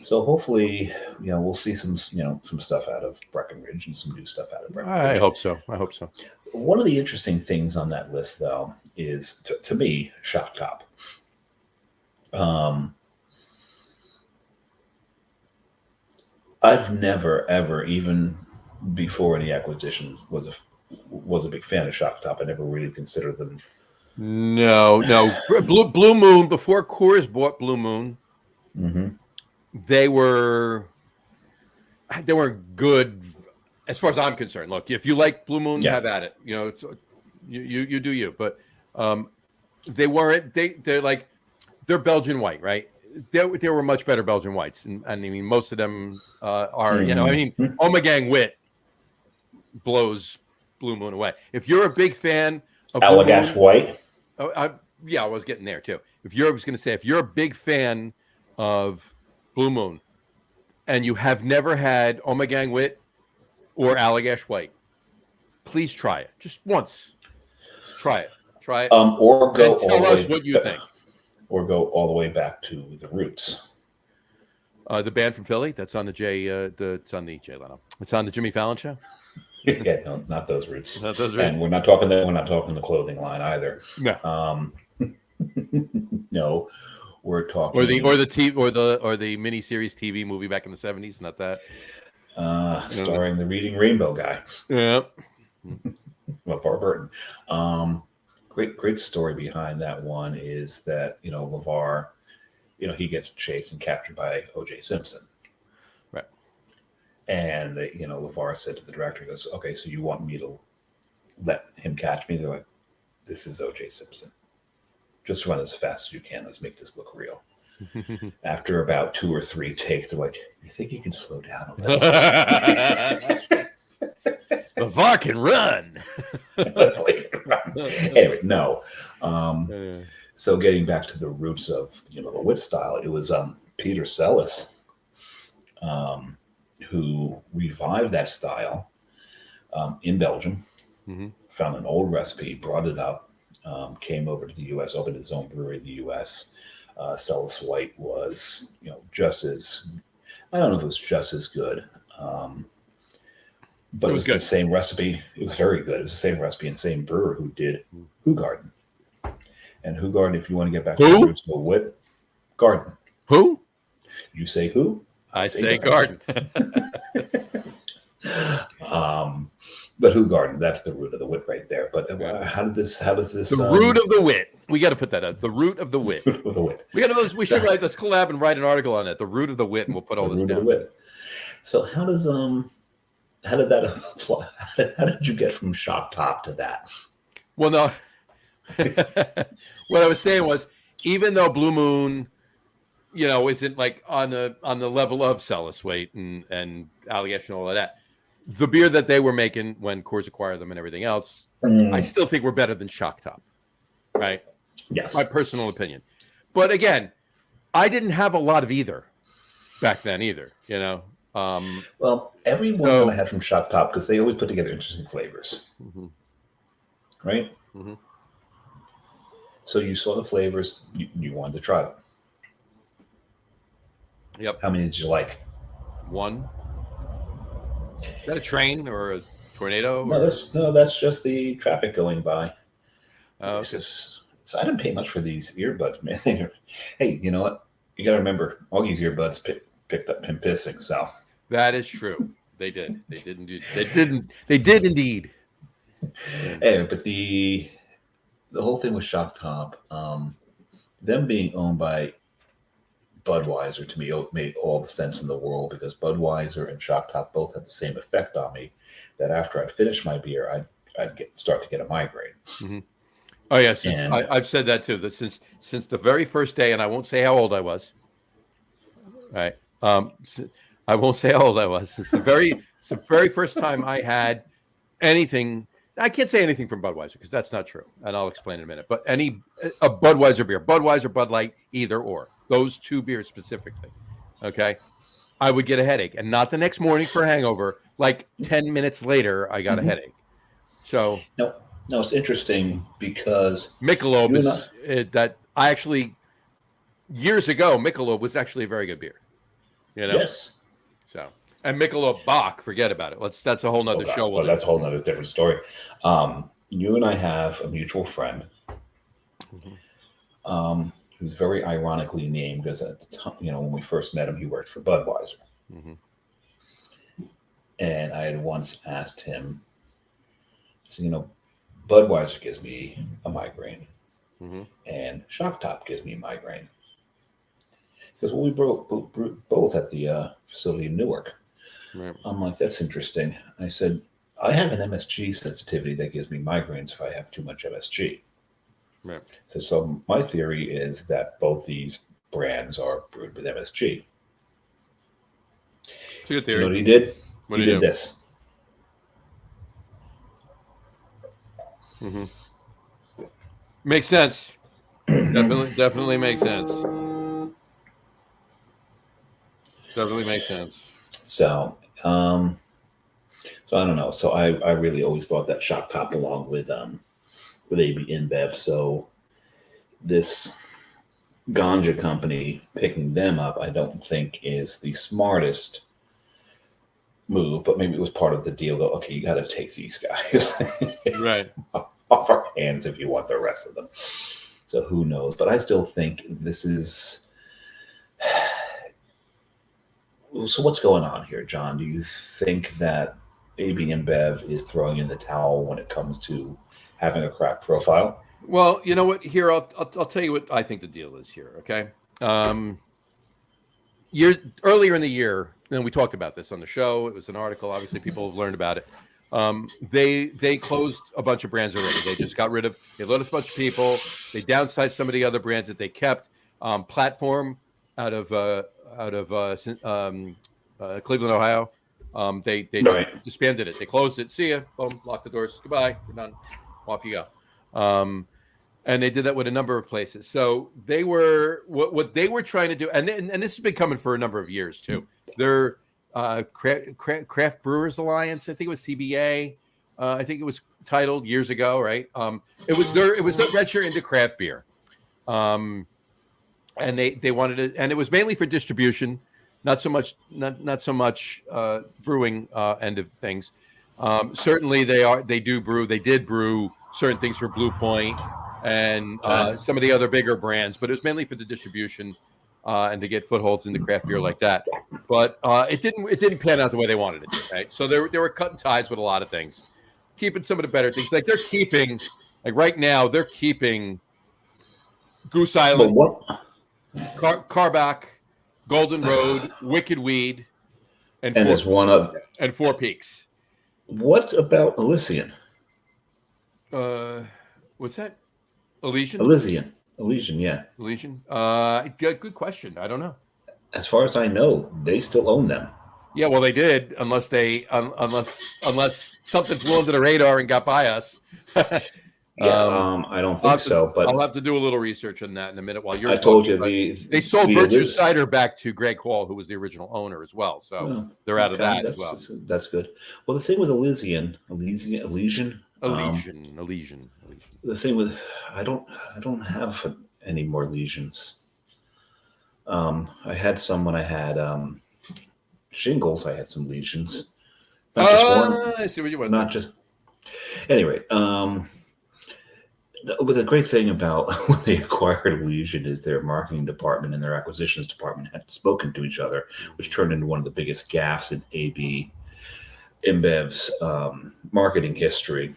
Speaker 2: So hopefully, we'll see some stuff out of Breckenridge and some new stuff out of Breckenridge.
Speaker 1: I hope so.
Speaker 2: One of the interesting things on that list, though, is to me, Shock Top. I've never ever, even before any acquisitions, was a big fan of Shock Top. I never really considered them.
Speaker 1: No. Blue Moon, before Coors bought Blue Moon, they were good as far as I'm concerned. Look, if you like Blue Moon, have at it. You do you. But they weren't. They're Belgian white, right? There were much better Belgian whites, and I mean most of them are. Omegang Wit blows Blue Moon away. If you're a big fan of
Speaker 2: Allagash White,
Speaker 1: I was getting there too. If you're a big fan of Blue Moon, and you have never had Omegang Wit or Allagash White, please try it just once. Try it.
Speaker 2: Or go
Speaker 1: and tell us what you think.
Speaker 2: Or go all the way back to the roots.
Speaker 1: The band from Philly that's on the it's on the Jay Leno. It's on the Jimmy Fallon show.
Speaker 2: Yeah, no, not those roots.
Speaker 1: Not those roots.
Speaker 2: And we're not talking the clothing line either.
Speaker 1: No.
Speaker 2: No. we're talking
Speaker 1: or the miniseries TV movie back in the 70s. Not that
Speaker 2: starring the Reading Rainbow guy.
Speaker 1: Yeah.
Speaker 2: LeVar Burton. Great story behind that one is that, LeVar, he gets chased and captured by O.J. Simpson.
Speaker 1: Right.
Speaker 2: And, LeVar said to the director, he goes, okay, so you want me to let him catch me? They're like, this is O.J. Simpson. Just run as fast as you can. Let's make this look real. After about 2 or 3 takes, they're like, you think you can slow down a little?
Speaker 1: LeVar can run.
Speaker 2: Anyway, no. So getting back to the roots of the wit style, it was Peter Sellis who revived that style in Belgium.
Speaker 1: Mm-hmm.
Speaker 2: Found an old recipe, brought it up, came over to the U.S., opened his own brewery in the U.S. Sellis White was, just as, I don't know if it was just as good, but it was the same recipe. It was very good. It was the same recipe and same brewer who did Hoegaarden. And Hoegaarden, if you want to get back to the roots of wit, garden.
Speaker 1: Who?
Speaker 2: You say who?
Speaker 1: I say garden.
Speaker 2: But Hoegaarden, that's the root of the wit right there. But how does this?
Speaker 1: The root of the wit. We got to put that out. The root of the wit.
Speaker 2: Root of the wit.
Speaker 1: We should write. Let's collab and write an article on it. The root of the wit, and we'll put all this down. The root of the wit.
Speaker 2: So how did that apply? How did you get from Shock Top to that?
Speaker 1: Well, no. What I was saying was, even though Blue Moon, isn't like on the level of Sellis White and Allagash and all of that, the beer that they were making when Coors acquired them and everything else, I still think we're better than Shock Top, right?
Speaker 2: Yes,
Speaker 1: my personal opinion. But again, I didn't have a lot of either back then either.
Speaker 2: Well, every one that I had from Shock Top, because they always put together interesting flavors, right?
Speaker 1: Mm-hmm.
Speaker 2: So you saw the flavors, you wanted to try them.
Speaker 1: Yep.
Speaker 2: How many did you like?
Speaker 1: One. Is that a train or a tornado?
Speaker 2: No, that's just the traffic going by.
Speaker 1: Oh, okay.
Speaker 2: So I didn't pay much for these earbuds, man. Hey, you know what? You got to remember, Augie's earbuds picked up him pissing. So
Speaker 1: that is true. They did. They did indeed.
Speaker 2: Anyway, but the whole thing with Shock Top, them being owned by Budweiser, to me, made all the sense in the world, because Budweiser and Shock Top both had the same effect on me, that after I'd finish my beer, I'd start to get a migraine. Mm-hmm.
Speaker 1: Oh yeah, I've said that too. That since the very first day, and I won't say how old I was. Right, I won't say how old I was. Since the very first time I had anything. I can't say anything from Budweiser because that's not true, and I'll explain in a minute. But a Budweiser beer, Budweiser, Bud Light, either or, those two beers specifically, okay, I would get a headache, and not the next morning for a hangover. Like 10 minutes later, I got a headache. So
Speaker 2: no, it's interesting because
Speaker 1: Michelob is that I actually years ago Michelob was actually a very good beer.
Speaker 2: Yes. So.
Speaker 1: And Michelob Bach, forget about it. That's a whole nother show.
Speaker 2: Well, that's a whole nother different story. You and I have a mutual friend who's very ironically named, because at the time, when we first met him, he worked for Budweiser. Mm-hmm. And I had once asked him, so, Budweiser gives me a migraine, and Shock Top gives me a migraine. Because we both at the facility in Newark. Right. I'm like, that's interesting. I said, I have an MSG sensitivity that gives me migraines if I have too much MSG. Right. So my theory is that both these brands are brewed with MSG.
Speaker 1: It's a good theory.
Speaker 2: You know what he did? He did this.
Speaker 1: Mm-hmm. Makes sense. Definitely makes sense. Definitely makes sense.
Speaker 2: So I don't know. So I really always thought that Shock Top belonged with AB InBev. So this ganja company picking them up, I don't think is the smartest move, but maybe it was part of the deal. Go, okay, you got to take these guys
Speaker 1: right
Speaker 2: off our hands if you want the rest of them. So who knows? But I still think this is. So what's going on here, John? Do you think that AB InBev is throwing in the towel when it comes to having a craft profile?
Speaker 1: Well, you know what? Here, I'll tell you what I think the deal is here. Okay. Earlier in the year, and we talked about this on the show. It was an article. Obviously, people have learned about it. They closed a bunch of brands already. They just got rid of. They let a bunch of people. They downsized some of the other brands that they kept. Platform out of Cleveland, Ohio. They
Speaker 2: Right.
Speaker 1: disbanded it. They closed it. See ya. Boom. Lock the doors. Goodbye. We're done. Off you go. And they did that with a number of places. So they were what they were trying to do, and this has been coming for a number of years too. Their Craft Brewers Alliance, I think it was CBA. I think it was titled years ago, right? It was their venture into craft beer, and they wanted it, and it was mainly for distribution, not so much brewing end of things. Certainly they did brew certain things for Blue Point and some of the other bigger brands, but it was mainly for the distribution and to get footholds into craft beer like that. But it didn't pan out the way they wanted it to, right? So they were cutting ties with a lot of things, keeping some of the better things. Like right now they're keeping Goose Island, Carback, Golden Road, Wicked Weed, and
Speaker 2: there's one of
Speaker 1: Four Peaks.
Speaker 2: What about Elysian?
Speaker 1: What's that? Elysian, yeah. Elysian. Good question. I don't know.
Speaker 2: As far as I know, they still own them.
Speaker 1: Yeah, well, they did, unless something flew under the radar and got by us.
Speaker 2: I don't think so. But
Speaker 1: I'll have to do a little research on that in a minute. While you're,
Speaker 2: I told you
Speaker 1: they sold Virtue Cider back to Greg Hall, who was the original owner as well. So they're out of that as well.
Speaker 2: That's good. Well, the thing with Elysian. The thing with I don't have any more lesions. I had some when I had shingles. I had some lesions.
Speaker 1: I see what you want.
Speaker 2: Not just. Anyway, but the great thing about when they acquired Elysian is their marketing department and their acquisitions department had spoken to each other, which turned into one of the biggest gaffes in AB InBev's marketing history.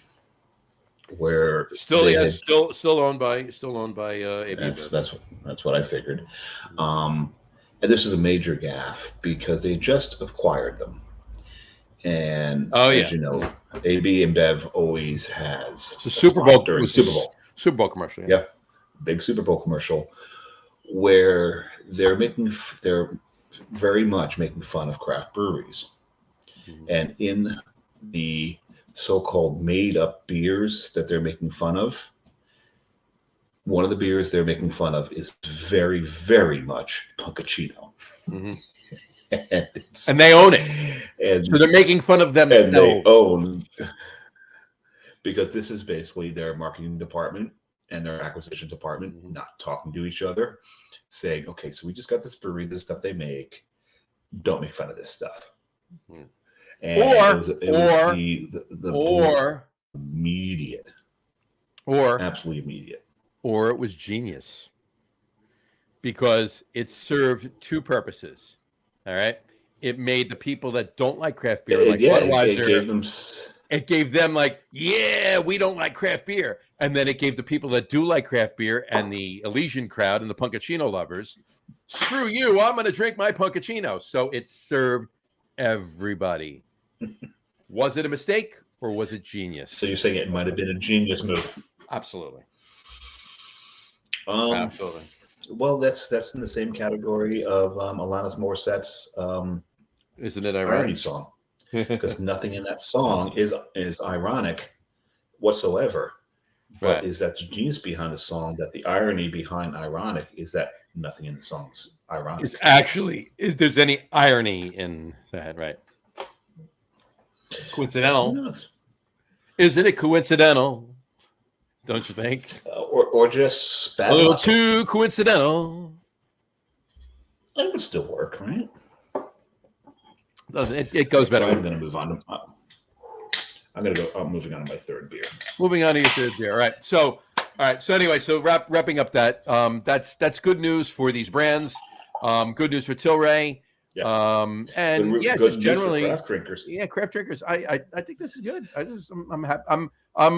Speaker 2: Where
Speaker 1: still owned by AB.
Speaker 2: That's what I figured. And this is a major gaffe because they just acquired them. And as you know, AB InBev always has
Speaker 1: the Super Bowl.
Speaker 2: Super Bowl
Speaker 1: commercial.
Speaker 2: Yeah, big Super Bowl commercial where they're very much making fun of craft breweries, and in the so-called made-up beers that they're making fun of, one of the beers they're making fun of is very, very much Punkachino.
Speaker 1: Mm-hmm. and they own it. And so they're making fun of themselves.
Speaker 2: And they own, because this is basically their marketing department and their acquisition department not talking to each other, saying, okay, so we just got this brewery, this stuff they make, don't make fun of this stuff. Mm-hmm. And absolutely immediate.
Speaker 1: Or it was genius because it served two purposes. All right, it made the people that don't like craft beer Budweiser. It gave them like, yeah, we don't like craft beer, and then it gave the people that do like craft beer and the Elysian crowd and the Punkachino lovers, screw you, I'm going to drink my Punkachino. So it served everybody. Was it a mistake or was it genius?
Speaker 2: So you're saying it might have been a genius move?
Speaker 1: Absolutely.
Speaker 2: Absolutely. Well, that's in the same category of Alanis Morissette's
Speaker 1: isn't it
Speaker 2: irony song? Because nothing in that song is ironic whatsoever. But is that the genius behind the song? That the irony behind ironic is that nothing in the song's ironic.
Speaker 1: Is there's any irony in that, right? Coincidental. Isn't it coincidental? Don't you think?
Speaker 2: Or just
Speaker 1: a little too coincidental.
Speaker 2: That would still work, right?
Speaker 1: Doesn't it goes better.
Speaker 2: So I'm going to move on. I'm moving on to my third beer.
Speaker 1: Moving on to your third beer. All right. So All right. So anyway, so wrapping up that that's good news for these brands. Good news for Tilray.
Speaker 2: Yeah.
Speaker 1: And
Speaker 2: Good,
Speaker 1: yeah,
Speaker 2: good
Speaker 1: just
Speaker 2: news for
Speaker 1: generally,
Speaker 2: craft drinkers.
Speaker 1: yeah, craft drinkers. I think this is good. I'm happy.
Speaker 2: I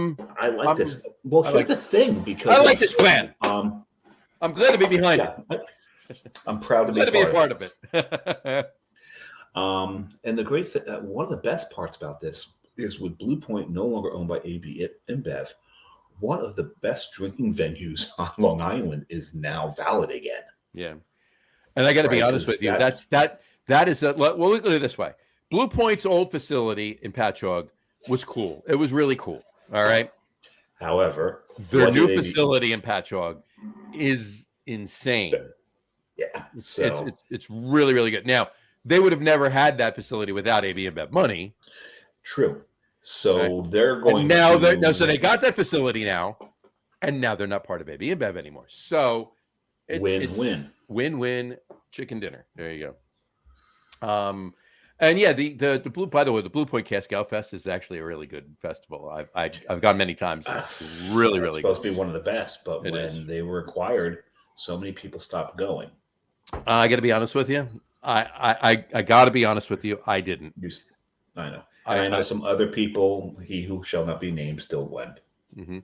Speaker 2: like
Speaker 1: I'm
Speaker 2: this. Well,
Speaker 1: I
Speaker 2: here's
Speaker 1: like
Speaker 2: the thing, because
Speaker 1: I like this plan.
Speaker 2: um,
Speaker 1: I'm glad to be behind it.
Speaker 2: yeah, I'm proud to
Speaker 1: Glad
Speaker 2: be
Speaker 1: to be a
Speaker 2: part of it.
Speaker 1: part of it.
Speaker 2: And the great one of the best parts about this is, with Blue Point no longer owned by AB InBev, one of the best drinking venues on Long Island is now valid again.
Speaker 1: Yeah. And I got to be
Speaker 2: Right?
Speaker 1: honest
Speaker 2: 'Cause
Speaker 1: with you. That is well, look at it this way. Blue Point's old facility in Patchogue was cool. It was really cool. All right.
Speaker 2: However,
Speaker 1: Their
Speaker 2: what
Speaker 1: new
Speaker 2: did AB
Speaker 1: facility in Patchogue is insane.
Speaker 2: Yeah.
Speaker 1: It's really, really good. Now, they would have never had that facility without AB InBev money.
Speaker 2: True. So
Speaker 1: Right?
Speaker 2: they're going
Speaker 1: And now
Speaker 2: to
Speaker 1: so they got that facility now, and now they're not part of AB InBev anymore. So
Speaker 2: win-win.
Speaker 1: Win-win chicken dinner. There you go. And yeah, the Blue, by the way, the Blue Point Cascal Fest is actually a really good festival. I've gone many times. It's really,
Speaker 2: It's
Speaker 1: really
Speaker 2: supposed
Speaker 1: good.
Speaker 2: to be one of the best, but
Speaker 1: It
Speaker 2: when
Speaker 1: is.
Speaker 2: they were acquired, so many people stopped going.
Speaker 1: I got to be honest with you. I got to be honest with you. I didn't.
Speaker 2: I know. And I know some other people, he who shall not be named, still went.
Speaker 1: Mm-hmm.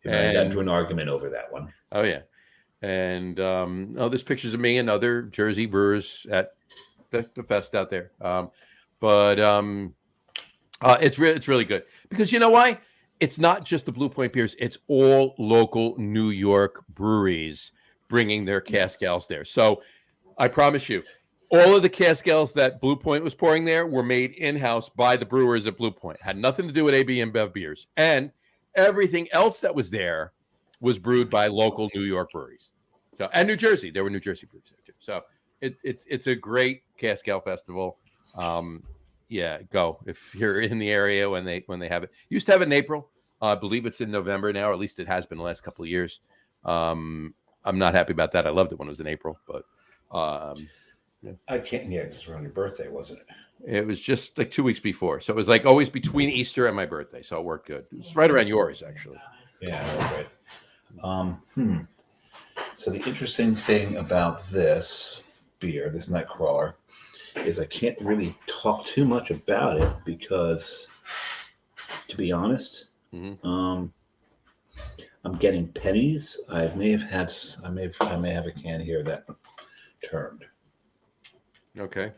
Speaker 2: And I got into an argument over that one.
Speaker 1: Oh yeah. And there's pictures of me and other Jersey brewers at the fest out there. But it's really good, because you know why? It's not just the Blue Point beers; it's all local New York breweries bringing their cascals there. So I promise you, all of the cascals that Blue Point was pouring there were made in-house by the brewers at Blue Point. Had nothing to do with AB InBev beers, and everything else that was there was brewed by local New York breweries. So, and New Jersey, there were New Jersey breweries there too. So it's a great Cascal festival. Yeah, go if you're in the area when they have it. Used to have it in April. I believe it's in November now, or at least it has been the last couple of years. I'm not happy about that. I loved it when it was in April, but
Speaker 2: yeah. I can't. Yeah, it's around your birthday, wasn't it?
Speaker 1: It was just like 2 weeks before, so it was like always between Easter and my birthday, so it worked good. It was right around yours, actually.
Speaker 2: Yeah, that's right. So the interesting thing about this beer, this Nightcrawler, is I can't really talk too much about it because, to be honest, I'm getting pennies. I may have a can here that turned.
Speaker 1: Okay.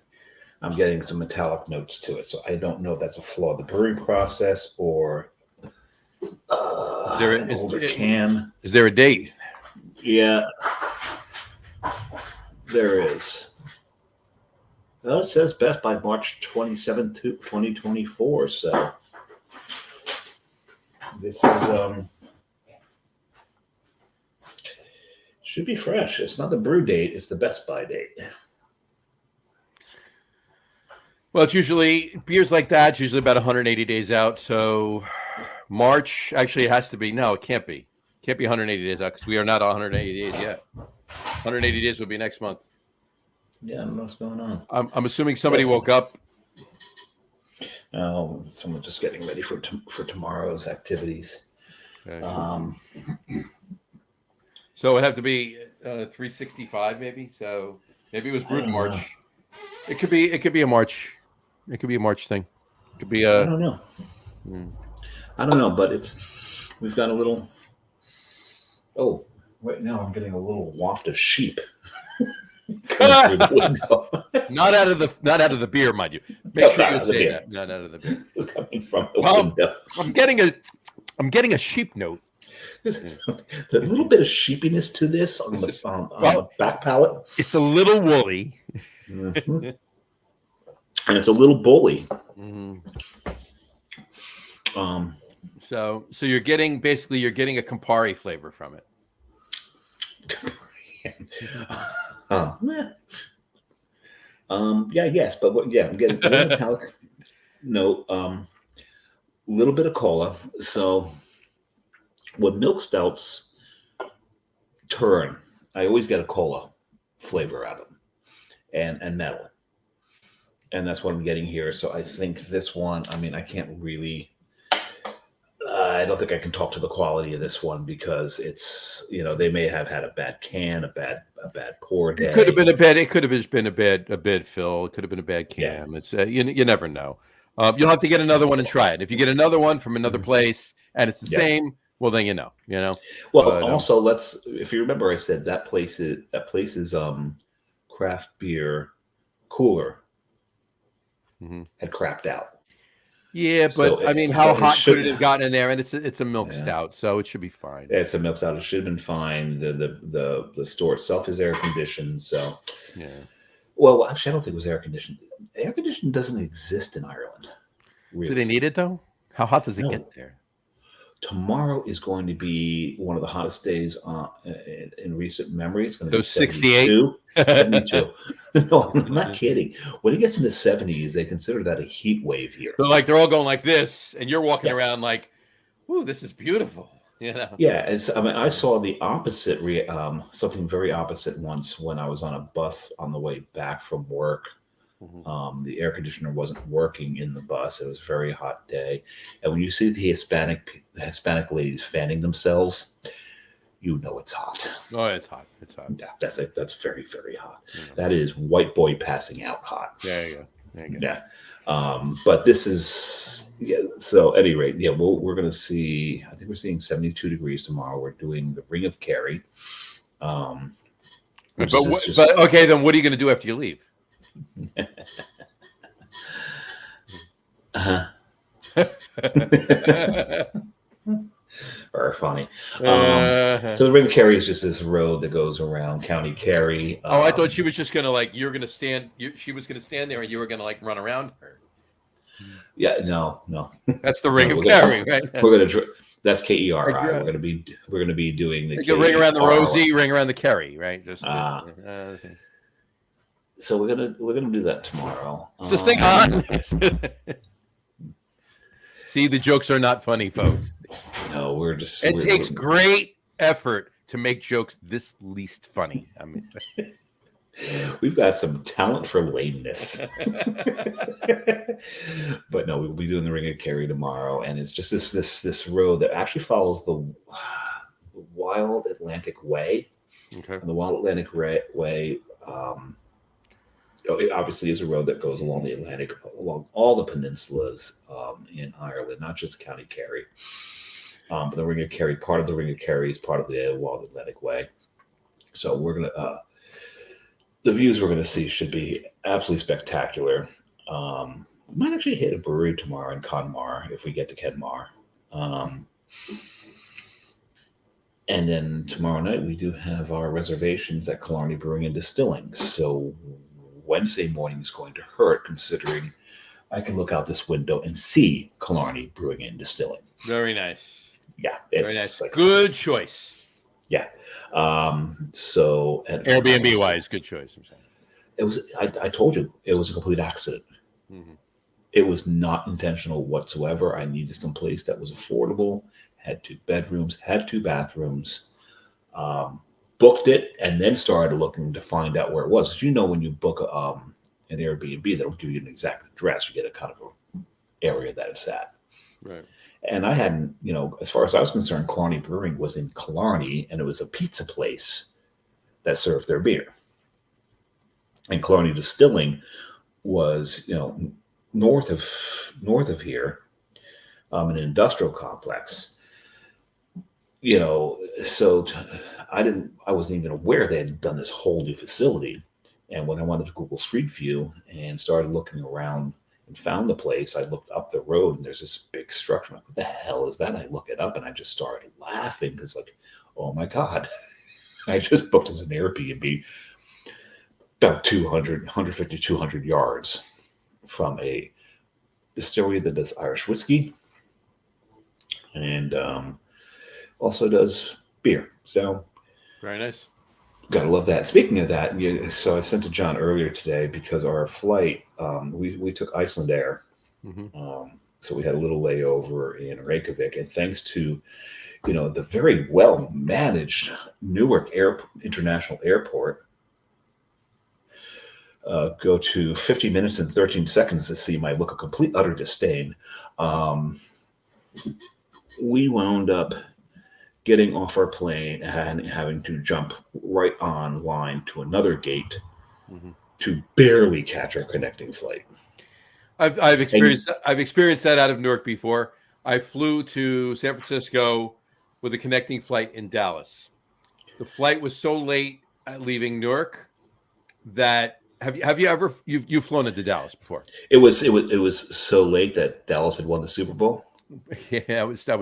Speaker 2: I'm getting some metallic notes to it, so I don't know if that's a flaw of the brewing process or an older can.
Speaker 1: Is there a date?
Speaker 2: Yeah, there is. Well, it says best by March 27th, 2024. So this is should be fresh. It's not the brew date; it's the best by date.
Speaker 1: Well, it's usually beers like that. It's usually about 180 days out. So March, actually, it has to be. No, it can't be. It can't be 180 days out because we are not 180 days yet. 180 days would be next month.
Speaker 2: Yeah, I don't know what's going on.
Speaker 1: I'm assuming somebody woke up.
Speaker 2: Oh, someone's just getting ready for tomorrow's activities.
Speaker 1: Okay. So it'd have to be 365, maybe. So maybe it was brewed in March. It could be a March. It could be a March thing. It could be a.
Speaker 2: I don't know. I don't know, but we've got a little. Oh, right now I'm getting a little waft of sheep. Through the window.
Speaker 1: Not out of the beer, mind you. Make sure you say that. Not out of the beer.
Speaker 2: Coming from the window.
Speaker 1: I'm getting a sheep note.
Speaker 2: There's a little bit of sheepiness to this on the back palate.
Speaker 1: It's a little woolly.
Speaker 2: Mm-hmm. And it's a little bully.
Speaker 1: Mm-hmm. So you're getting a Campari flavor from it.
Speaker 2: Yeah, yes, but I'm getting a little metallic note, little bit of cola. So when milk stouts turn, I always get a cola flavor out of them, and metal, and that's what I'm getting here. So I think this one, I mean, I can't really, I don't think I can talk to the quality of this one because it's, they may have had a bad can, a bad pour
Speaker 1: It could have
Speaker 2: day.
Speaker 1: been a bad. It could have just been a bad fill. It could have been a bad
Speaker 2: Yeah.
Speaker 1: cam. It's you never know. You'll have to get another one and try it. If you get another one from another place and it's the
Speaker 2: Yeah.
Speaker 1: same, well then you know.
Speaker 2: Well,
Speaker 1: But,
Speaker 2: also if you remember, I said that place's craft beer cooler
Speaker 1: mhm.
Speaker 2: had crapped out.
Speaker 1: Yeah,
Speaker 2: So
Speaker 1: but I mean, how hot could
Speaker 2: should
Speaker 1: it have gotten in there? And it's a milk
Speaker 2: yeah.
Speaker 1: stout, so it should be fine.
Speaker 2: It's a milk stout. It should have been fine. The store itself is air conditioned, so
Speaker 1: Yeah.
Speaker 2: well, actually, I don't think it was air conditioned. Air conditioning doesn't exist in Ireland. Really.
Speaker 1: Do they need it though? How hot does it
Speaker 2: No.
Speaker 1: get there?
Speaker 2: Tomorrow is going to be one of the hottest days in recent memory. It's going to
Speaker 1: So
Speaker 2: be
Speaker 1: 68?
Speaker 2: 72. No, I'm not kidding. When it gets in the 70s, they consider that a heat wave here.
Speaker 1: They're all going like this, and you're walking
Speaker 2: Yeah.
Speaker 1: around like, "Ooh, this is beautiful."
Speaker 2: Yeah, I saw the opposite, something very opposite once when I was on a bus on the way back from work.
Speaker 1: Mhm.
Speaker 2: The air conditioner wasn't working in the bus. It was a very hot day, and when you see the Hispanic ladies fanning themselves, you know it's hot.
Speaker 1: Oh, it's hot. It's hot.
Speaker 2: Yeah, that's it. That's very, very hot.
Speaker 1: Yeah.
Speaker 2: That is white boy passing out hot.
Speaker 1: There you go. There you go.
Speaker 2: Yeah. But this is so at any rate, we're gonna see, I think we're seeing 72 degrees tomorrow. We're doing the Ring of Kerry.
Speaker 1: But okay, then what are you going to do after you leave?
Speaker 2: Very funny. So the Ring of Kerry is just this road that goes around County Kerry.
Speaker 1: I thought she was just gonna you're gonna stand. She was gonna stand there, and you were gonna run around her.
Speaker 2: Yeah, no.
Speaker 1: That's the Ring of Kerry, right?
Speaker 2: We're gonna. That's KERI.
Speaker 1: Yeah.
Speaker 2: We're gonna be doing the
Speaker 1: ring around the Rosie, ring around the Kerry, right?
Speaker 2: So we're gonna do that tomorrow.
Speaker 1: Is this thing on? See, the jokes are not funny, folks.
Speaker 2: No, we're just.
Speaker 1: It takes great effort to make jokes this least funny. I mean,
Speaker 2: we've got some talent for lameness. But no, we'll be doing the Ring of Kerry tomorrow, and it's just this road that actually follows the Wild Atlantic Way.
Speaker 1: Okay.
Speaker 2: And the Wild Atlantic Way. It obviously is a road that goes along the Atlantic, along all the peninsulas in Ireland, not just County Kerry. But the Ring of Kerry, part of the Ring of Kerry is part of the Wild Atlantic Way. So we're gonna, the views we're gonna see should be absolutely spectacular. We might actually hit a brewery tomorrow in Conmar if we get to Kenmar. And then tomorrow night we do have our reservations at Killarney Brewing and Distilling. So Wednesday morning is going to hurt, considering I can look out this window and see Killarney Brewing and Distilling.
Speaker 1: Very nice.
Speaker 2: Yeah,
Speaker 1: it's very nice. Good choice.
Speaker 2: Yeah. So
Speaker 1: Airbnb wise, good choice. I'm saying
Speaker 2: it was. I told you it was a complete accident. Mm-hmm. It was not intentional whatsoever. I needed some place that was affordable, had 2 bedrooms, had 2 bathrooms. Booked it and then started looking to find out where it was. Because when you book an Airbnb, they don't give you an exact address. You get a kind of an area that it's at.
Speaker 1: Right.
Speaker 2: And I hadn't, as far as I was concerned, Killarney Brewing was in Killarney, and it was a pizza place that served their beer. And Killarney Distilling was, north of here, an industrial complex. So I wasn't even aware they had done this whole new facility. And when I wanted to Google Street View and started looking around and found the place, I looked up the road and there's this big structure. I'm like, what the hell is that? I look it up and I just started laughing because, oh my God, I just booked as an Airbnb about 150, 200 yards from a distillery that does Irish whiskey and also does beer. So
Speaker 1: very nice.
Speaker 2: Gotta love that. Speaking of that, so I sent to John earlier today because our flight, we took Iceland Air. Mm-hmm. So we had a little layover in Reykjavik, and thanks to, the very well managed Newark International Airport, go to 50 minutes and 13 seconds to see my look of complete utter disdain. we wound up getting off our plane and having to jump right on line to another gate
Speaker 1: Mhm.
Speaker 2: to barely catch our connecting flight.
Speaker 1: I've
Speaker 2: And
Speaker 1: experienced that out of Newark before. I flew to San Francisco with a connecting flight in Dallas. The flight was so late at leaving Newark that have you ever you've flown into Dallas before?
Speaker 2: it was so late that Dallas had won the Super Bowl.
Speaker 1: Yeah, it's now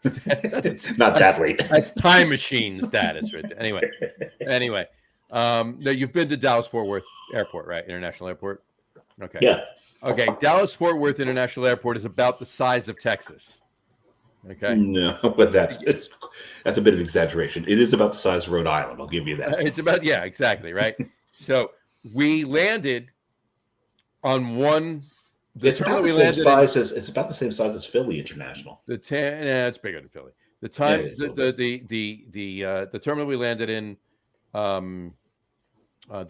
Speaker 1: that's
Speaker 2: Not
Speaker 1: that's
Speaker 2: that late.
Speaker 1: that's time machine status right there. Anyway, no, you've been to Dallas Fort Worth Airport, right? International Airport. Okay.
Speaker 2: Yeah.
Speaker 1: Okay. Dallas Fort Worth International Airport is about the size of Texas. Okay.
Speaker 2: No, but that's a bit of exaggeration. It is about the size of Rhode Island. I'll give you that.
Speaker 1: It's about, yeah, exactly. Right. So we landed on the
Speaker 2: It's
Speaker 1: terminal
Speaker 2: about the
Speaker 1: we
Speaker 2: same
Speaker 1: landed
Speaker 2: size as it's about the same size as Philly International.
Speaker 1: it's bigger than Philly. The
Speaker 2: Yeah,
Speaker 1: time,
Speaker 2: it is a little
Speaker 1: the terminal we landed in, the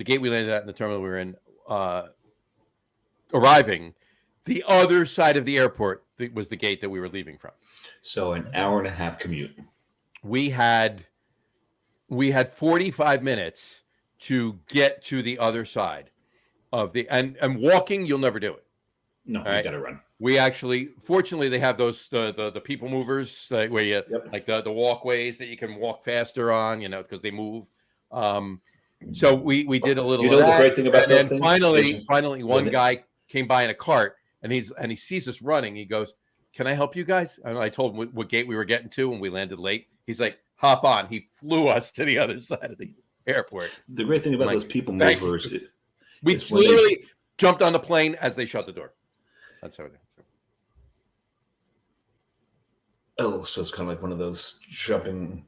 Speaker 1: gate we landed at, and the terminal we were in, arriving, the other side of the airport was the gate that we were leaving from.
Speaker 2: So an hour and a half commute.
Speaker 1: We had 45 minutes to get to the other side of and walking, you'll never do it.
Speaker 2: No,
Speaker 1: All
Speaker 2: you
Speaker 1: right.
Speaker 2: got to run.
Speaker 1: We actually, fortunately, they have those the people movers where you like the walkways that you can walk faster on, because they move. So we did a little.
Speaker 2: You know
Speaker 1: of
Speaker 2: the
Speaker 1: that.
Speaker 2: great thing about
Speaker 1: And
Speaker 2: those
Speaker 1: then
Speaker 2: things.
Speaker 1: finally, one guy came by in a cart, and he sees us running. He goes, "Can I help you guys?" And I told him what gate we were getting to, and we landed late. He's like, "Hop on." He flew us to the other side of the airport.
Speaker 2: The great thing about those people movers,
Speaker 1: we literally jumped on the plane as they shut the door. That's how it is.
Speaker 2: Oh, so it's kind of like one of those jumping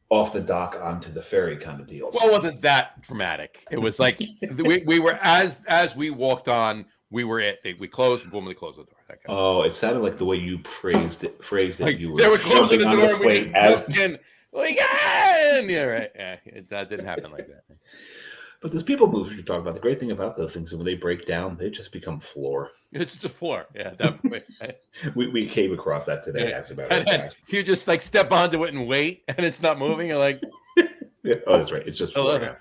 Speaker 2: off the dock onto the ferry kind of deals.
Speaker 1: Well, it wasn't that dramatic. It was like we were as we walked on, we were we closed, boom, they closed the door.
Speaker 2: Oh, it sounded like the way you phrased it.
Speaker 1: Like,
Speaker 2: You were
Speaker 1: they were closing the door,
Speaker 2: the plane as
Speaker 1: in, like, yeah, right. Yeah, that didn't happen like that.
Speaker 2: But those people movers you're talking about, the great thing about those things is when they break down, they just become floor.
Speaker 1: It's just a floor. Yeah, definitely.
Speaker 2: we came across that today.
Speaker 1: Yeah.
Speaker 2: As a matter of fact,
Speaker 1: you just like step onto it and wait, and it's not moving. You're like,
Speaker 2: yeah, oh, that's right. It's just floor.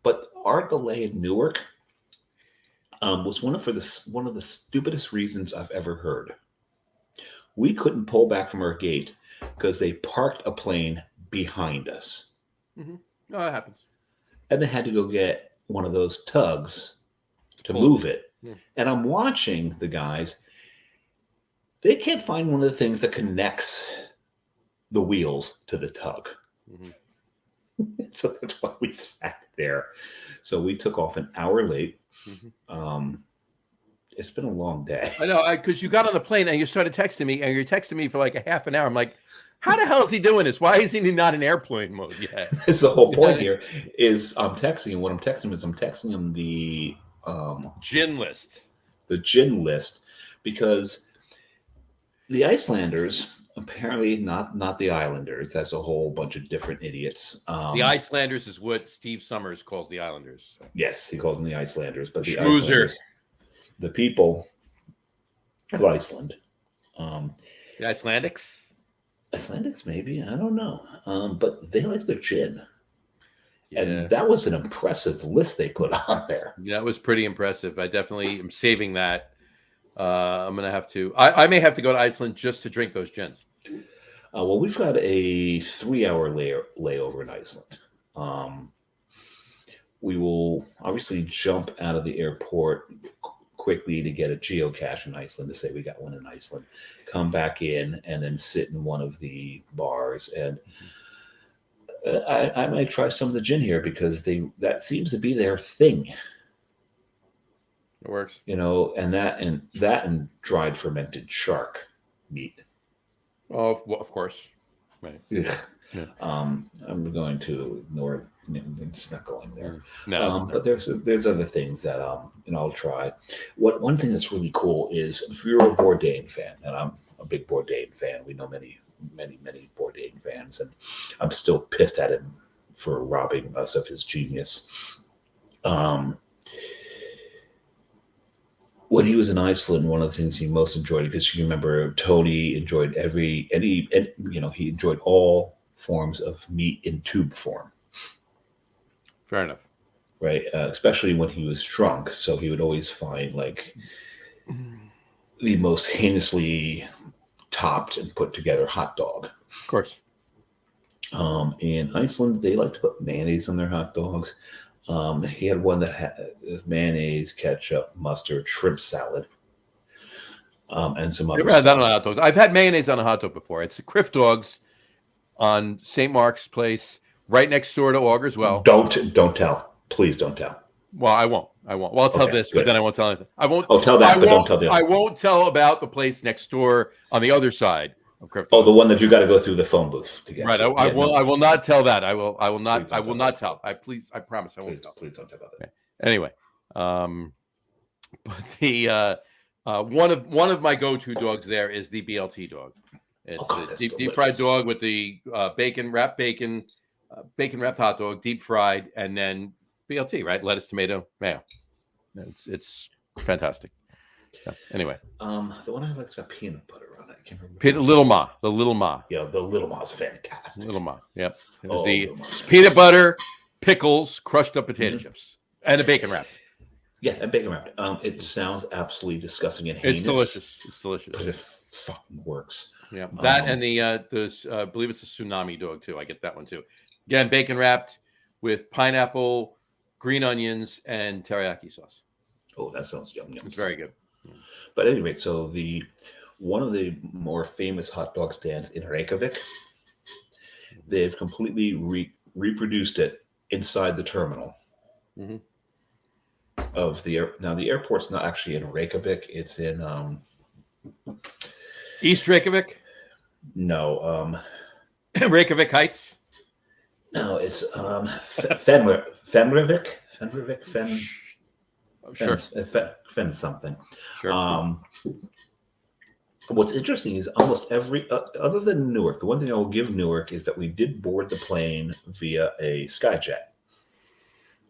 Speaker 2: But our delay in Newark was one of the stupidest reasons I've ever heard. We couldn't pull back from our gate because they parked a plane behind us.
Speaker 1: Mm-hmm. No, that happens.
Speaker 2: And they had to go get one of those tugs to move it.
Speaker 1: Yeah.
Speaker 2: And I'm watching the guys. They can't find one of the things that connects the wheels to the tug. Mm-hmm. So that's why we sat there. So we took off an hour late. Mm-hmm. It's been a long day.
Speaker 1: I know, because you got on the plane and you started texting me, and you're texting me for like a half an hour. I'm like, how the hell is he doing this? Why is he not in airplane mode yet?
Speaker 2: That's the whole point here. Is I'm texting him. What I'm texting him the
Speaker 1: gin list.
Speaker 2: The gin list, because the Icelanders, apparently not the Islanders. That's a whole bunch of different idiots.
Speaker 1: The Icelanders is what Steve Summers calls the Islanders.
Speaker 2: Yes, he calls them the Icelanders, but the
Speaker 1: Schmoozer.
Speaker 2: Icelanders, the people of Iceland.
Speaker 1: The Icelandics?
Speaker 2: Icelandics, maybe. I don't know. But they like their gin.
Speaker 1: Yeah.
Speaker 2: And that was an impressive list they put on there.
Speaker 1: Yeah, that was pretty impressive. I definitely am saving that. I'm going to have to. I may have to go to Iceland just to drink those gins.
Speaker 2: Well, we've got a 3-hour layover in Iceland. We will obviously jump out of the airport quickly to get a geocache in Iceland to say we got one in Iceland, come back in, and then sit in one of the bars. And I might try some of the gin here because that seems to be their thing.
Speaker 1: It works,
Speaker 2: and that dried fermented shark meat.
Speaker 1: Oh, well, of course, right.
Speaker 2: Yeah. I'm going to ignore. It's not going there.
Speaker 1: No,
Speaker 2: but there's other things that I'll try. One thing that's really cool is if you're a Bourdain fan, and I'm a big Bourdain fan. We know many Bourdain fans, and I'm still pissed at him for robbing us of his genius. when he was in Iceland, one of the things he most enjoyed, because you remember Tony enjoyed he enjoyed all forms of meat in tube form,
Speaker 1: Fair enough.
Speaker 2: right? Especially when he was drunk, so he would always find like the most heinously topped and put together hot dog.
Speaker 1: Of course.
Speaker 2: In Iceland, they like to put mayonnaise on their hot dogs. He had one that had mayonnaise, ketchup, mustard, shrimp salad, and some other
Speaker 1: Never had that on
Speaker 2: stuff.
Speaker 1: hot dogs. I've had mayonnaise on a hot dog before. It's the Criff Dogs on St. Mark's Place, right next door to Augur's Well.
Speaker 2: Don't tell. Please don't tell.
Speaker 1: Well, I won't. Well, I'll tell
Speaker 2: Okay,
Speaker 1: this,
Speaker 2: good.
Speaker 1: but then I won't tell anything. I won't.
Speaker 2: Oh, tell that, but don't tell the
Speaker 1: I
Speaker 2: other.
Speaker 1: won't tell about the place next door on the other side of Criff
Speaker 2: Oh,
Speaker 1: Dogs.
Speaker 2: the one that you got to go through the phone booth to get.
Speaker 1: Right.
Speaker 2: to.
Speaker 1: I will.
Speaker 2: No,
Speaker 1: I will not tell that. I will not.
Speaker 2: Please
Speaker 1: I
Speaker 2: don't
Speaker 1: will
Speaker 2: tell
Speaker 1: not
Speaker 2: that.
Speaker 1: tell. I promise. I won't tell.
Speaker 2: please don't tell about it.
Speaker 1: Anyway, but the one of my go-to dogs there is the BLT dog. It's
Speaker 2: God,
Speaker 1: a deep fried dog with the bacon wrapped hot dog, deep fried, and then BLT, right? Lettuce, tomato, mayo. It's fantastic. Yeah. Anyway,
Speaker 2: the one I like's got peanut butter on it. I can't remember.
Speaker 1: the Little Ma.
Speaker 2: Yeah, the Little Ma's fantastic.
Speaker 1: Little Ma. Yep. It was
Speaker 2: Little Ma.
Speaker 1: peanut butter, pickles, crushed up potato chips, and a bacon wrap.
Speaker 2: Yeah, and bacon wrapped. It sounds absolutely disgusting and heinous.
Speaker 1: It's delicious. It's delicious.
Speaker 2: But it fucking works.
Speaker 1: Yeah, that and the I believe it's a tsunami dog too. I get that one too. Again, bacon wrapped with pineapple, green onions, and teriyaki sauce.
Speaker 2: Oh, that sounds yum.
Speaker 1: It's very good.
Speaker 2: But anyway, so one of the more famous hot dog stands in Reykjavik, they've completely reproduced it inside the terminal of now the airport's not actually in Reykjavik, it's in
Speaker 1: East Reykjavik, Reykjavik Heights.
Speaker 2: No, it's Fenrivik.
Speaker 1: Sure.
Speaker 2: Fen something.
Speaker 1: Sure.
Speaker 2: What's interesting is almost every other than Newark, the one thing I will give Newark is that we did board the plane via a Skyjet.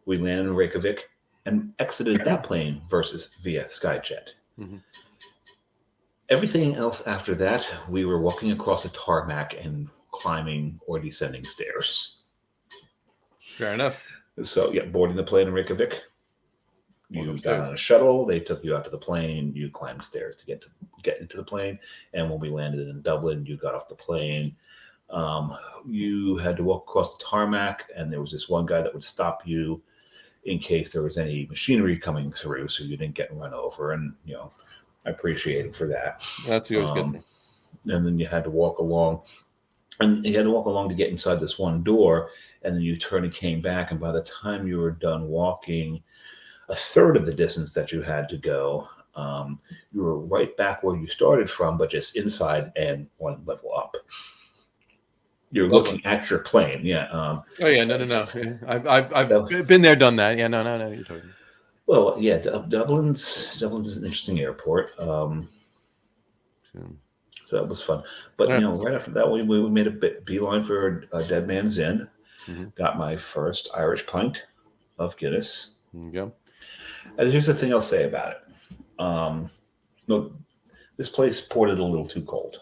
Speaker 2: We landed in Reykjavik and exited that plane versus via Skyjet. Everything else after that, we were walking across a tarmac and climbing or descending stairs.
Speaker 1: Fair enough.
Speaker 2: So yeah, boarding the plane in Reykjavik. You got on a shuttle. They took you out to the plane. You climbed stairs to get into the plane. And when we landed in Dublin, you got off the plane. You had to walk across the tarmac, and there was this one guy that would stop you in case there was any machinery coming through, so you didn't get run over. And I appreciate it for that.
Speaker 1: That's always good.
Speaker 2: And then you had to walk along, to get inside this one door, and then you turned and came back. And by the time you were done walking a third of the distance that you had to go, you were right back where you started from, but just inside and one level up. You're looking at your plane. Yeah.
Speaker 1: Oh yeah, no. I've been there, done that. Yeah, no. You're talking.
Speaker 2: Well, yeah, Dublin's an interesting airport. So that was fun. But right after that, we made a beeline for Dead Man's Inn. Got my first Irish pint of Guinness.
Speaker 1: Yeah.
Speaker 2: And here's the thing I'll say about it. Look, this place poured it a little too cold.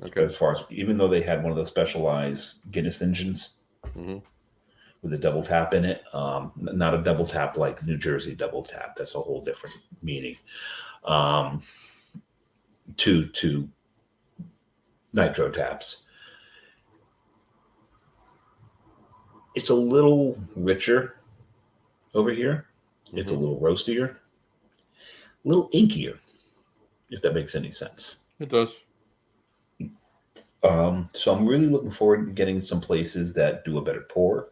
Speaker 1: Okay.
Speaker 2: As far as, even though they had one of those specialized Guinness engines with a double tap in it, not a double tap like New Jersey double tap. That's a whole different meaning. To nitro taps. It's a little richer over here. It's a little roastier, a little inkier, if that makes any sense.
Speaker 1: It does.
Speaker 2: So I'm really looking forward to getting some places that do a better pour.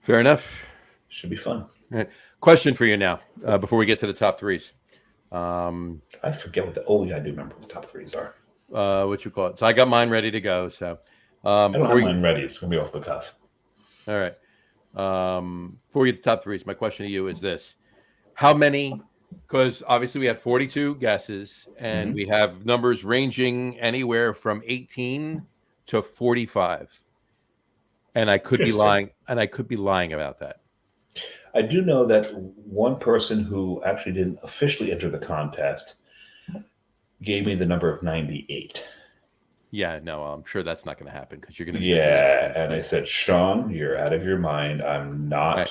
Speaker 1: Fair enough.
Speaker 2: Should be fun.
Speaker 1: Right. Question for you now, before we get to the top threes.
Speaker 2: I forget what I do remember what the top threes are.
Speaker 1: What you call it? So I got mine ready to go. So
Speaker 2: I don't have mine ready. It's gonna be off the cuff.
Speaker 1: All right. Before we get to the top threes, my question to you is this: how many? Because obviously we had 42 guesses, and we have numbers ranging anywhere from 18 to 45. And I could be lying. And I could be lying about that.
Speaker 2: I do know that one person who actually didn't officially enter the contest gave me the number of 98.
Speaker 1: Yeah, no, I'm sure that's not going to happen because you're going to be doing better
Speaker 2: Yeah,
Speaker 1: things
Speaker 2: and
Speaker 1: than
Speaker 2: I
Speaker 1: that.
Speaker 2: said, Sean, you're out of your mind. I'm
Speaker 1: All
Speaker 2: not.
Speaker 1: right.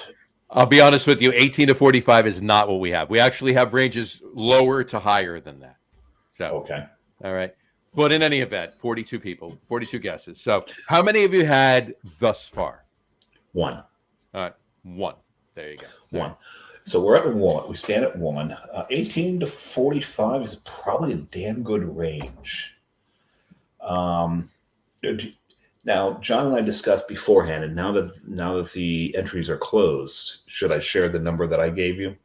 Speaker 1: I'll be honest with you. 18 to 45 is not what we have. We actually have ranges lower to higher than that. So,
Speaker 2: Okay.
Speaker 1: all right. But in any event, 42 people, 42 guesses. So, how many have you had thus far?
Speaker 2: One.
Speaker 1: All right. One. There you go. All
Speaker 2: One.
Speaker 1: right.
Speaker 2: So we're at one. We stand at one. 18 to 45 is probably a damn good range. Um, now, John and I discussed beforehand, and now that the entries are closed, should I share the number that I gave you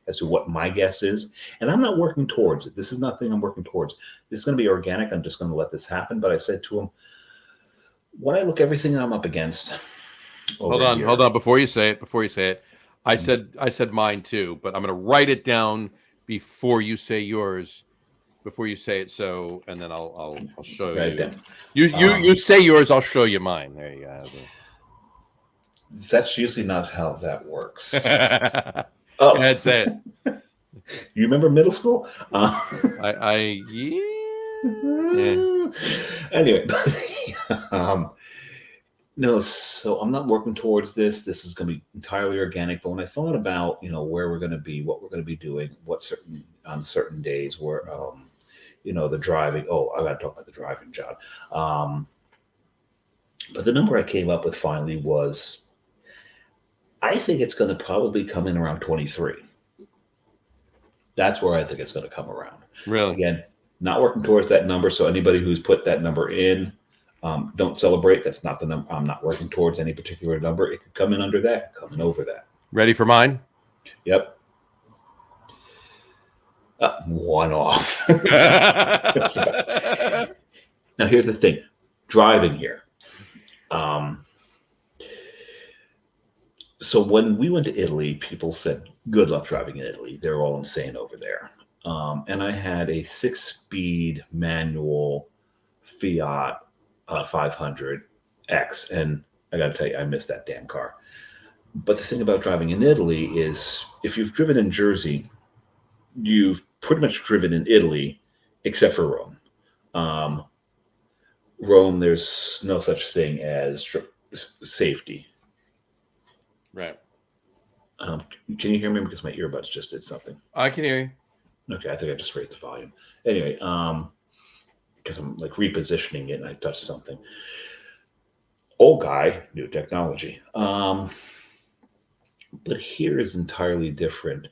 Speaker 2: as to what my guess is? And I'm not working towards it. This is nothing I'm working towards. This is going to be organic. I'm just going to let this happen. But I said to him, when I look everything I'm up against over
Speaker 1: Hold
Speaker 2: here,
Speaker 1: on. Before you say it, I said mine too, but I'm going to write it down before you say yours. Before you say it, so and then I'll show
Speaker 2: write it down.
Speaker 1: you. You
Speaker 2: Um,
Speaker 1: say yours, I'll show you mine. There you
Speaker 2: that's usually not how that works.
Speaker 1: go. Go
Speaker 2: Oh,
Speaker 1: ahead, say it.
Speaker 2: you remember middle school?
Speaker 1: I yeah.
Speaker 2: Anyway, um, no, so I'm not working towards this. This is going to be entirely organic. But when I thought about, where we're going to be, what we're going to be doing, what certain on certain days, where, the driving. Oh, I got to talk about the driving, John. Um, but the number I came up with finally was, I think it's going to probably come in around 23. That's where I think it's going to come around.
Speaker 1: Really?
Speaker 2: Again, not working towards that number. So anybody who's put that number in, don't celebrate. That's not the number. I'm not working towards any particular number. It could come in under that, come in over that.
Speaker 1: Ready for mine?
Speaker 2: Yep. One off. Now here's the thing: driving here. Um, so when we went to Italy, people said, "Good luck driving in Italy. They're all insane over there." And I had a 6-speed manual Fiat 500X, and I got to tell you, I missed that damn car. But the thing about driving in Italy is, if you've driven in Jersey, you've pretty much driven in Italy, except for Rome. Um, Rome, there's no such thing as safety.
Speaker 1: Right.
Speaker 2: Can you hear me? Because my earbuds just did something.
Speaker 1: I can hear you.
Speaker 2: Okay, I think I just raised the volume. Anyway, because I'm like repositioning it and I touched something. Old guy, new technology. But here is entirely different.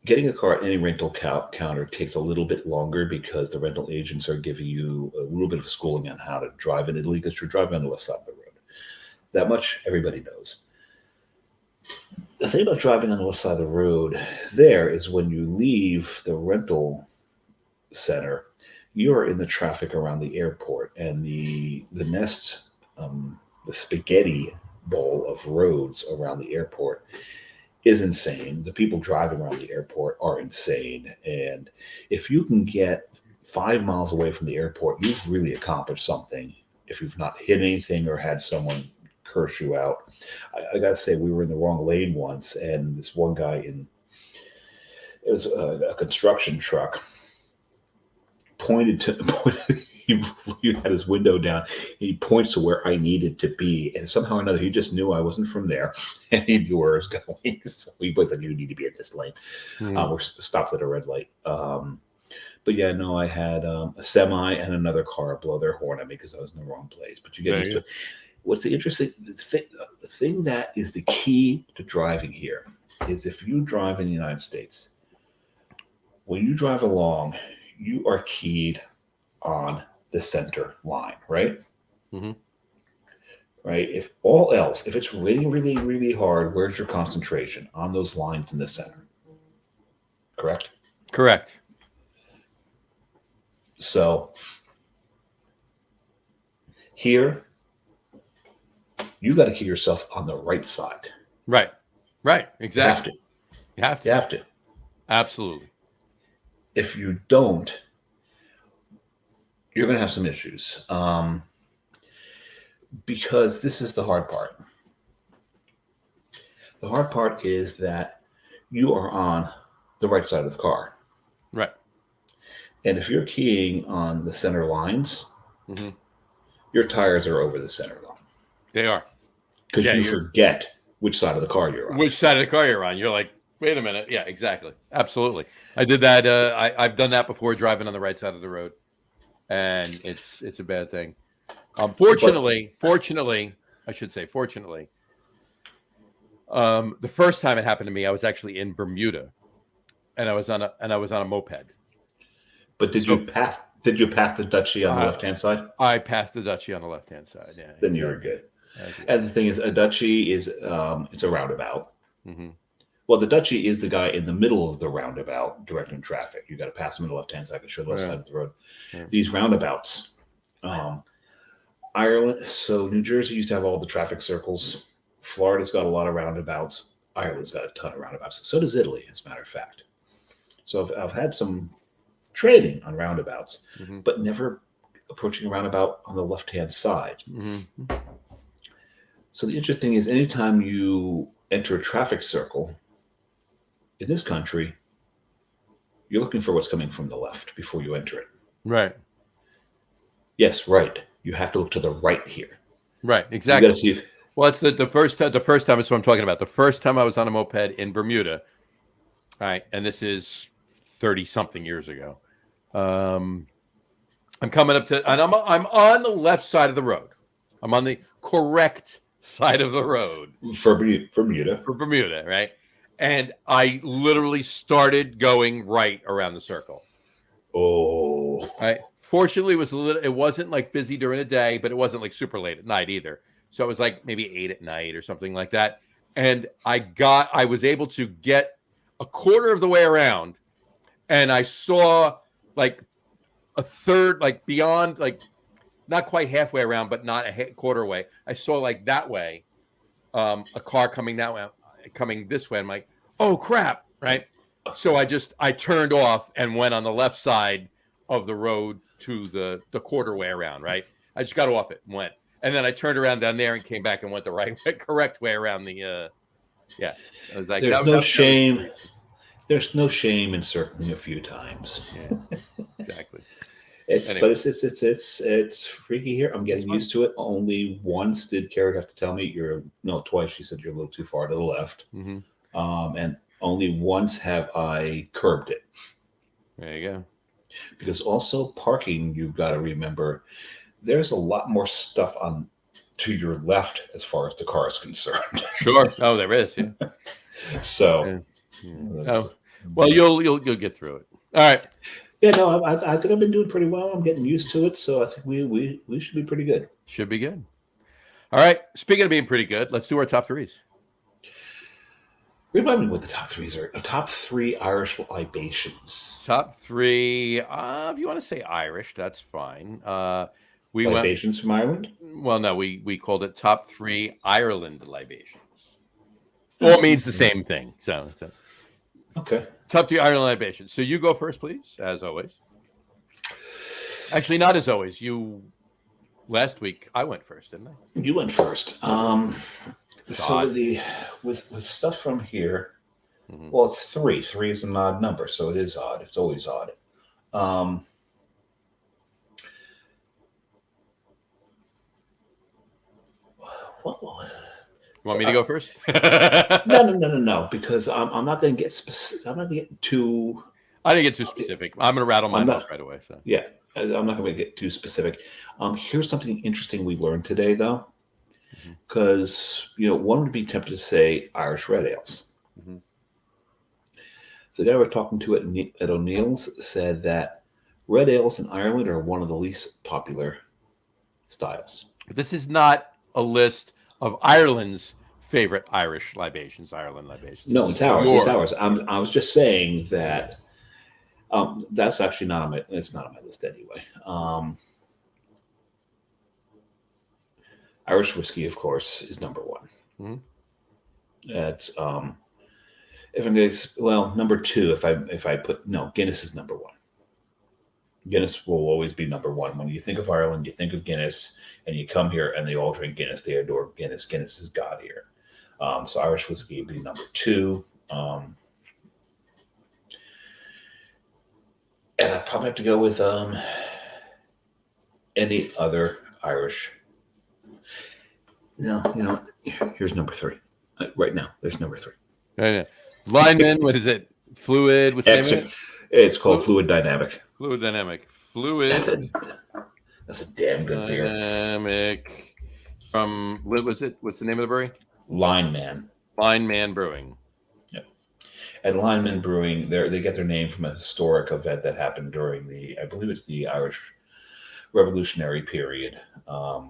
Speaker 2: Getting a car at any rental counter takes a little bit longer because the rental agents are giving you a little bit of schooling on how to drive in Italy because you're driving on the left side of the road. That much everybody knows. The thing about driving on the west side of the road there is when you leave the rental center, you're in the traffic around the airport, and the spaghetti bowl of roads around the airport is insane. The people driving around the airport are insane, and if you can get 5 miles away from the airport, you've really accomplished something. If you've not hit anything or had someone curse you out, I gotta say, we were in the wrong lane once, and this one guy it was a construction truck pointed to he had his window down. He points to where I needed to be, and somehow or another, he just knew I wasn't from there, and he knew where I was going. So he was like, "You need to be in this lane." We're stopped at a red light. But yeah, no, I had a semi and another car blow their horn at me because I was in the wrong place. But you get used to it. What's the interesting the thing that is the key to driving here is if you drive in the United States, when you drive along, you are keyed on the center line, right?
Speaker 1: Mm-hmm.
Speaker 2: Right. If all else, if it's really, really, really hard, where's your concentration? On those lines in the center. Correct?
Speaker 1: Correct.
Speaker 2: So here, you got to keep yourself on the right side.
Speaker 1: Right. Right. Exactly.
Speaker 2: You have to. You have to.
Speaker 1: Absolutely.
Speaker 2: If you don't, you're going to have some issues. Because this is the hard part. The hard part is that you are on the right side of the car.
Speaker 1: Right.
Speaker 2: And if you're keying on the center lines,
Speaker 1: Mm-hmm.
Speaker 2: your tires are over the center line.
Speaker 1: They are.
Speaker 2: Because
Speaker 1: Yeah,
Speaker 2: you
Speaker 1: you're
Speaker 2: forget which side of the car you're on.
Speaker 1: which side of the car you're on. You're like, wait a minute. Yeah, exactly. Absolutely. I did that. I've done that before, driving on the right side of the road, and it's a bad thing.
Speaker 2: But
Speaker 1: Fortunately, I should say, fortunately, the first time it happened to me, I was actually in Bermuda, and I was on a moped.
Speaker 2: but
Speaker 1: So
Speaker 2: did you pass the Dutchie on the left hand side?
Speaker 1: I passed the Dutchie on the left hand side. Yeah,
Speaker 2: Then you were good. And the thing is, a Dutchie is it's a roundabout.
Speaker 1: Mm-hmm.
Speaker 2: Well, the Dutchie is the guy in the middle of the roundabout directing traffic. You got to pass him on the left hand side to show the left side of the road.
Speaker 1: Yeah.
Speaker 2: These roundabouts, Ireland. So New Jersey used to have all the traffic circles. Florida's got a lot of roundabouts. Ireland's got a ton of roundabouts. So does Italy, as a matter of fact. So I've had some training on roundabouts,
Speaker 1: Mm-hmm.
Speaker 2: but never approaching a roundabout on the left hand side.
Speaker 1: Mm-hmm.
Speaker 2: So the interesting thing is, anytime you enter a traffic circle in this country, you're looking for what's coming from the left before you enter it.
Speaker 1: Right.
Speaker 2: Yes, right. You have to look to the right here.
Speaker 1: Right. Exactly.
Speaker 2: You got to see if,
Speaker 1: Well, it's the first time. The first time is what I'm talking about. The first time I was on a moped in Bermuda. All right, and this is 30-something years ago. I'm coming up to, and I'm on the left side of the road. I'm on the correct side of the road
Speaker 2: for Bermuda.
Speaker 1: for Bermuda, right? And I literally started going right around the circle.
Speaker 2: Oh,
Speaker 1: Right. Fortunately, it wasn't like busy during the day, but it wasn't like super late at night either. So it was like maybe 8 at night or something like that. And I was able to get a quarter of the way around, and I saw like a third, like beyond, like not quite halfway around, but not a quarter way. I saw like that way, a car coming that way, coming this way. I'm like, oh crap, right? So I turned off and went on the left side of the road to the quarter way around, right? I just got off it and went. And then I turned around down there and came back and went the correct way around the, yeah. I was like,
Speaker 2: there's no shame. There's no shame in circling a few times.
Speaker 1: Yeah, exactly.
Speaker 2: But it's freaky here. I'm getting used to it. Only once did Carrie have to tell me twice. She said you're a little too far to the left.
Speaker 1: Mm-hmm.
Speaker 2: And only once have I curbed it.
Speaker 1: There you go.
Speaker 2: Because also parking, you've got to remember, there's a lot more stuff on to your left as far as the car is concerned.
Speaker 1: Sure. Oh, there is. Yeah.
Speaker 2: So,
Speaker 1: oh, well, you'll get through it. All right.
Speaker 2: Yeah, no, I think I've been doing pretty well. I'm getting used to it, so I think we should be pretty good.
Speaker 1: Should be good. All right. Speaking of being pretty good, let's do our top threes.
Speaker 2: Remind me what the top threes are. Top 3 Irish libations.
Speaker 1: Top 3. If you want to say Irish, that's fine.
Speaker 2: Libations from Ireland?
Speaker 1: Well, no, we called it top 3 Ireland libations. Well, it means the same thing. So
Speaker 2: okay.
Speaker 1: Top 3 Ireland libations. So you go first, please, as always. Actually, not as always. Last week I went first, didn't I?
Speaker 2: You went first. So with stuff from here,
Speaker 1: mm-hmm.
Speaker 2: Well, it's 3. 3 is an odd number, so it is odd. It's always odd.
Speaker 1: You want me to go first?
Speaker 2: No. Because I'm not going to get specific. I'm not going to get too.
Speaker 1: I didn't get too specific. I'm going to rattle mine off right away. So
Speaker 2: yeah, I'm not going to get too specific. Here's something interesting we learned today, though, because one would be tempted to say Irish red ales. Mm-hmm. The guy we're talking to at O'Neill's said that red ales in Ireland are one of the least popular styles.
Speaker 1: This is not a list of Ireland's favorite Irish libations, Ireland libations.
Speaker 2: No, it's ours. It's ours. I was just saying that that's actually not on my. It's not on my list anyway. Irish whiskey, of course, is number 1.
Speaker 1: Mm-hmm.
Speaker 2: That's if I'm going number 2. If I put Guinness is number 1. Guinness will always be number 1. When you think of Ireland, you think of Guinness, and you come here and they all drink Guinness. They adore Guinness. Guinness is God here. So Irish whiskey would be number 2. And I'd probably have to go with any other Irish. No, here's number 3. Right now, there's number 3.
Speaker 1: Yeah. Lineman, what is it? Fluid, what's the name of it?
Speaker 2: It's called Fluid Dynamic.
Speaker 1: Fluid Dynamic. Fluid.
Speaker 2: That's a damn good beer.
Speaker 1: Dynamic. From, what was it? What's the name of the brewery?
Speaker 2: Lineman
Speaker 1: Brewing.
Speaker 2: Yep. And Lineman Brewing, they get their name from a historic event that happened during I believe it's the Irish Revolutionary period. I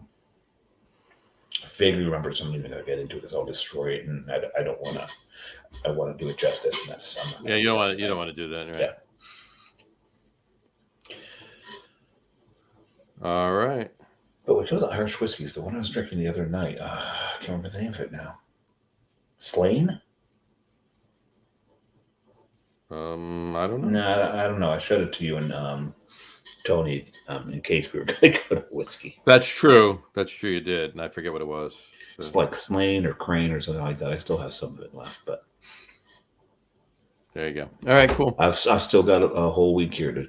Speaker 2: vaguely remember something that I get into because I'll destroy it, and I don't want to. I want to do it justice, and that's
Speaker 1: yeah. You don't want to do that, right?
Speaker 2: Yeah.
Speaker 1: All right.
Speaker 2: But when it comes to Irish whiskeys, the one I was drinking the other night, I can't remember the name of it now. Slane?
Speaker 1: I don't know.
Speaker 2: No, I don't know. I showed it to you and Tony in case we were going to go to whiskey.
Speaker 1: That's true. You did, and I forget what it was. So.
Speaker 2: It's like Slane or Crane or something like that. I still have some of it left, but
Speaker 1: there you go. All right, cool.
Speaker 2: I've still got a whole week here to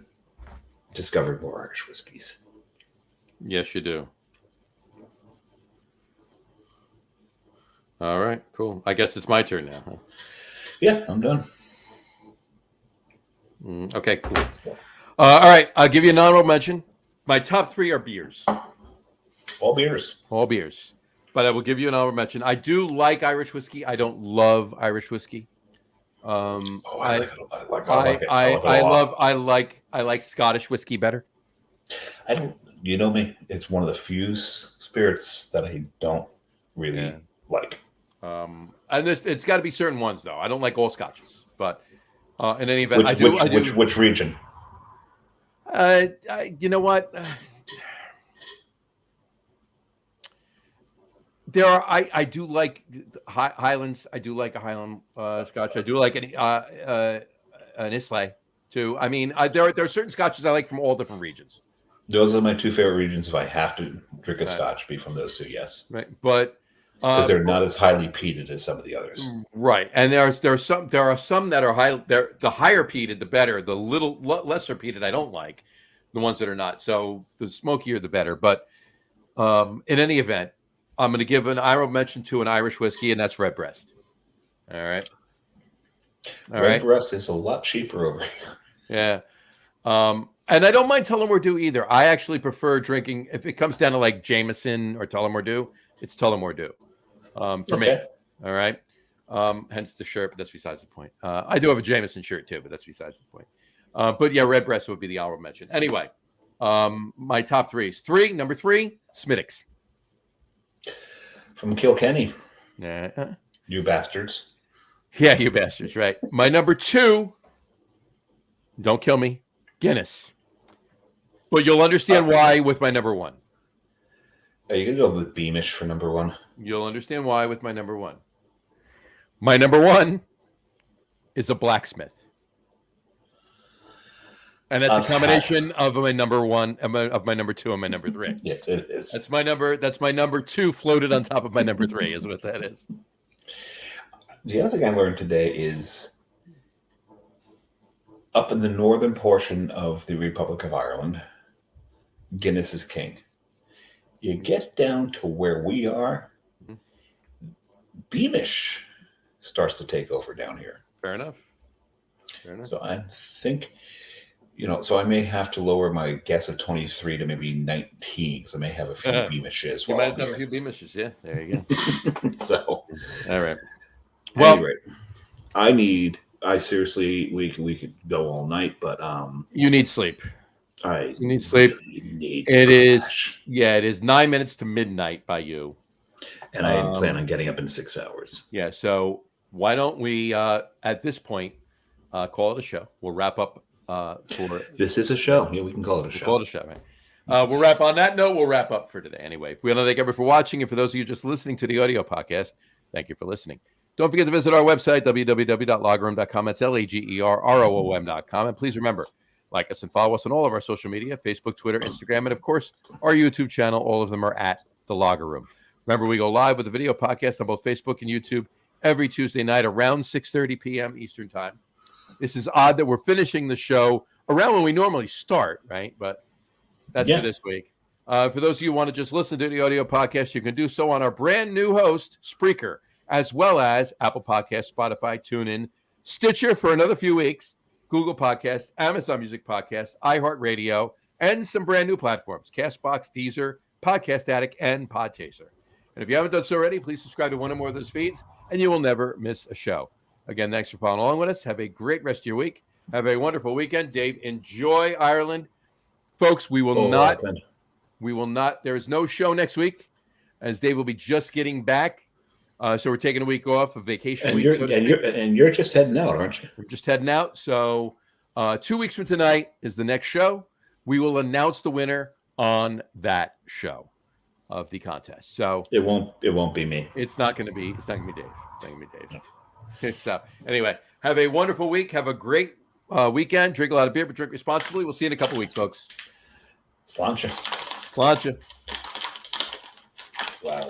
Speaker 2: discover more Irish whiskeys.
Speaker 1: Yes, you do. All right, cool. I guess it's my turn now. Huh?
Speaker 2: Yeah, I'm done.
Speaker 1: Okay, cool. All right, I'll give you an honorable mention. My top 3 are beers.
Speaker 2: All beers.
Speaker 1: But I will give you an honorable mention. I do like Irish whiskey. I don't love Irish whiskey. I like Scottish whiskey better.
Speaker 2: I don't. You know me. It's one of the few spirits that I don't really like.
Speaker 1: And it's got to be certain ones though. I don't like all Scotches, but in any event,
Speaker 2: which region?
Speaker 1: You know what? There are. I do like Highlands. I do like a Highland Scotch. I do like an Islay too. I mean, there are certain Scotches I like from all different regions.
Speaker 2: Those are my 2 favorite regions. If I have to drink a Scotch, be from those 2. Yes,
Speaker 1: right. But
Speaker 2: because they're not as highly peated as some of the others.
Speaker 1: Right, and there are some that are high. The higher peated, the better. The little lesser peated, I don't like. The ones that are not. So the smokier, the better. But in any event, I'm going to give an honorable mention to an Irish whiskey, and that's Redbreast. All right.
Speaker 2: Redbreast is a lot cheaper over
Speaker 1: Yeah.
Speaker 2: here.
Speaker 1: And I don't mind Tullamore Dew either. I actually prefer drinking, if it comes down to like Jameson or Tullamore Dew, it's Tullamore Dew for me. All right. Hence the shirt, but that's besides the point. I do have a Jameson shirt too, but that's besides the point. But yeah, Redbreast would be the honorable mention. Anyway, my top 3s. Number 3, Smithwick's.
Speaker 2: From Kilkenny.
Speaker 1: Yeah.
Speaker 2: You bastards.
Speaker 1: Yeah, you bastards, right. My number 2, don't kill me, Guinness. But you'll understand why with my number 1.
Speaker 2: Are you going to go with Beamish for number 1?
Speaker 1: You'll understand why with my number 1. My number 1 is a Blacksmith. And that's a combination of my number 1, of my number 2, and my number 3.
Speaker 2: Yes, it is.
Speaker 1: That's my number 2 floated on top of my number 3 is what that is.
Speaker 2: The other thing I learned today is up in the northern portion of the Republic of Ireland, Guinness is king. You get down to where we are, Beamish starts to take over down here.
Speaker 1: Fair enough.
Speaker 2: So I think, so I may have to lower my guess of 23 to maybe 19 because I may have a few Beamishes.
Speaker 1: You might have a few Beamishes, yeah. There you go.
Speaker 2: So,
Speaker 1: all right.
Speaker 2: Well, I seriously, we could go all night, but
Speaker 1: you need sleep.
Speaker 2: You
Speaker 1: need sleep. It is 9 minutes to midnight by you.
Speaker 2: And I plan on getting up in 6 hours.
Speaker 1: Yeah. So why don't we, at this point, call it a show? We'll wrap up
Speaker 2: This is a show. Yeah, we can call it a show.
Speaker 1: Call it a show, right? We'll wrap on that note. We'll wrap up for today. Anyway, we want to thank everyone for watching. And for those of you just listening to the audio podcast, thank you for listening. Don't forget to visit our website, www.lagerroom.com. That's LAGERROOM.com. And please remember, like us and follow us on all of our social media, Facebook, Twitter, Instagram, and of course, our YouTube channel. All of them are at The Lager Room. Remember, we go live with a video podcast on both Facebook and YouTube every Tuesday night around 6:30 p.m. Eastern Time. This is odd that we're finishing the show around when we normally start, right? But that's for this week. For those of you who want to just listen to the audio podcast, you can do so on our brand new host, Spreaker, as well as Apple Podcasts, Spotify, TuneIn, Stitcher for another few weeks, Google Podcasts, Amazon Music Podcasts, iHeartRadio, and some brand new platforms, CastBox, Deezer, Podcast Addict, and Podchaser. And if you haven't done so already, please subscribe to one or more of those feeds, and you will never miss a show. Again, thanks for following along with us. Have a great rest of your week. Have a wonderful weekend. Dave, enjoy Ireland. Folks, we will not, there is no show next week, as Dave will be just getting back. So we're taking a week off, a vacation week.
Speaker 2: You're just heading out, aren't you?
Speaker 1: We're just heading out. So 2 weeks from tonight is the next show. We will announce the winner on that show of the contest. So
Speaker 2: it won't be me.
Speaker 1: It's not going to be Dave. It's not going to be Dave. So anyway, have a wonderful week. Have a great weekend. Drink a lot of beer, but drink responsibly. We'll see you in a couple weeks, folks.
Speaker 2: Sláinte.
Speaker 1: Sláinte.
Speaker 2: Wow.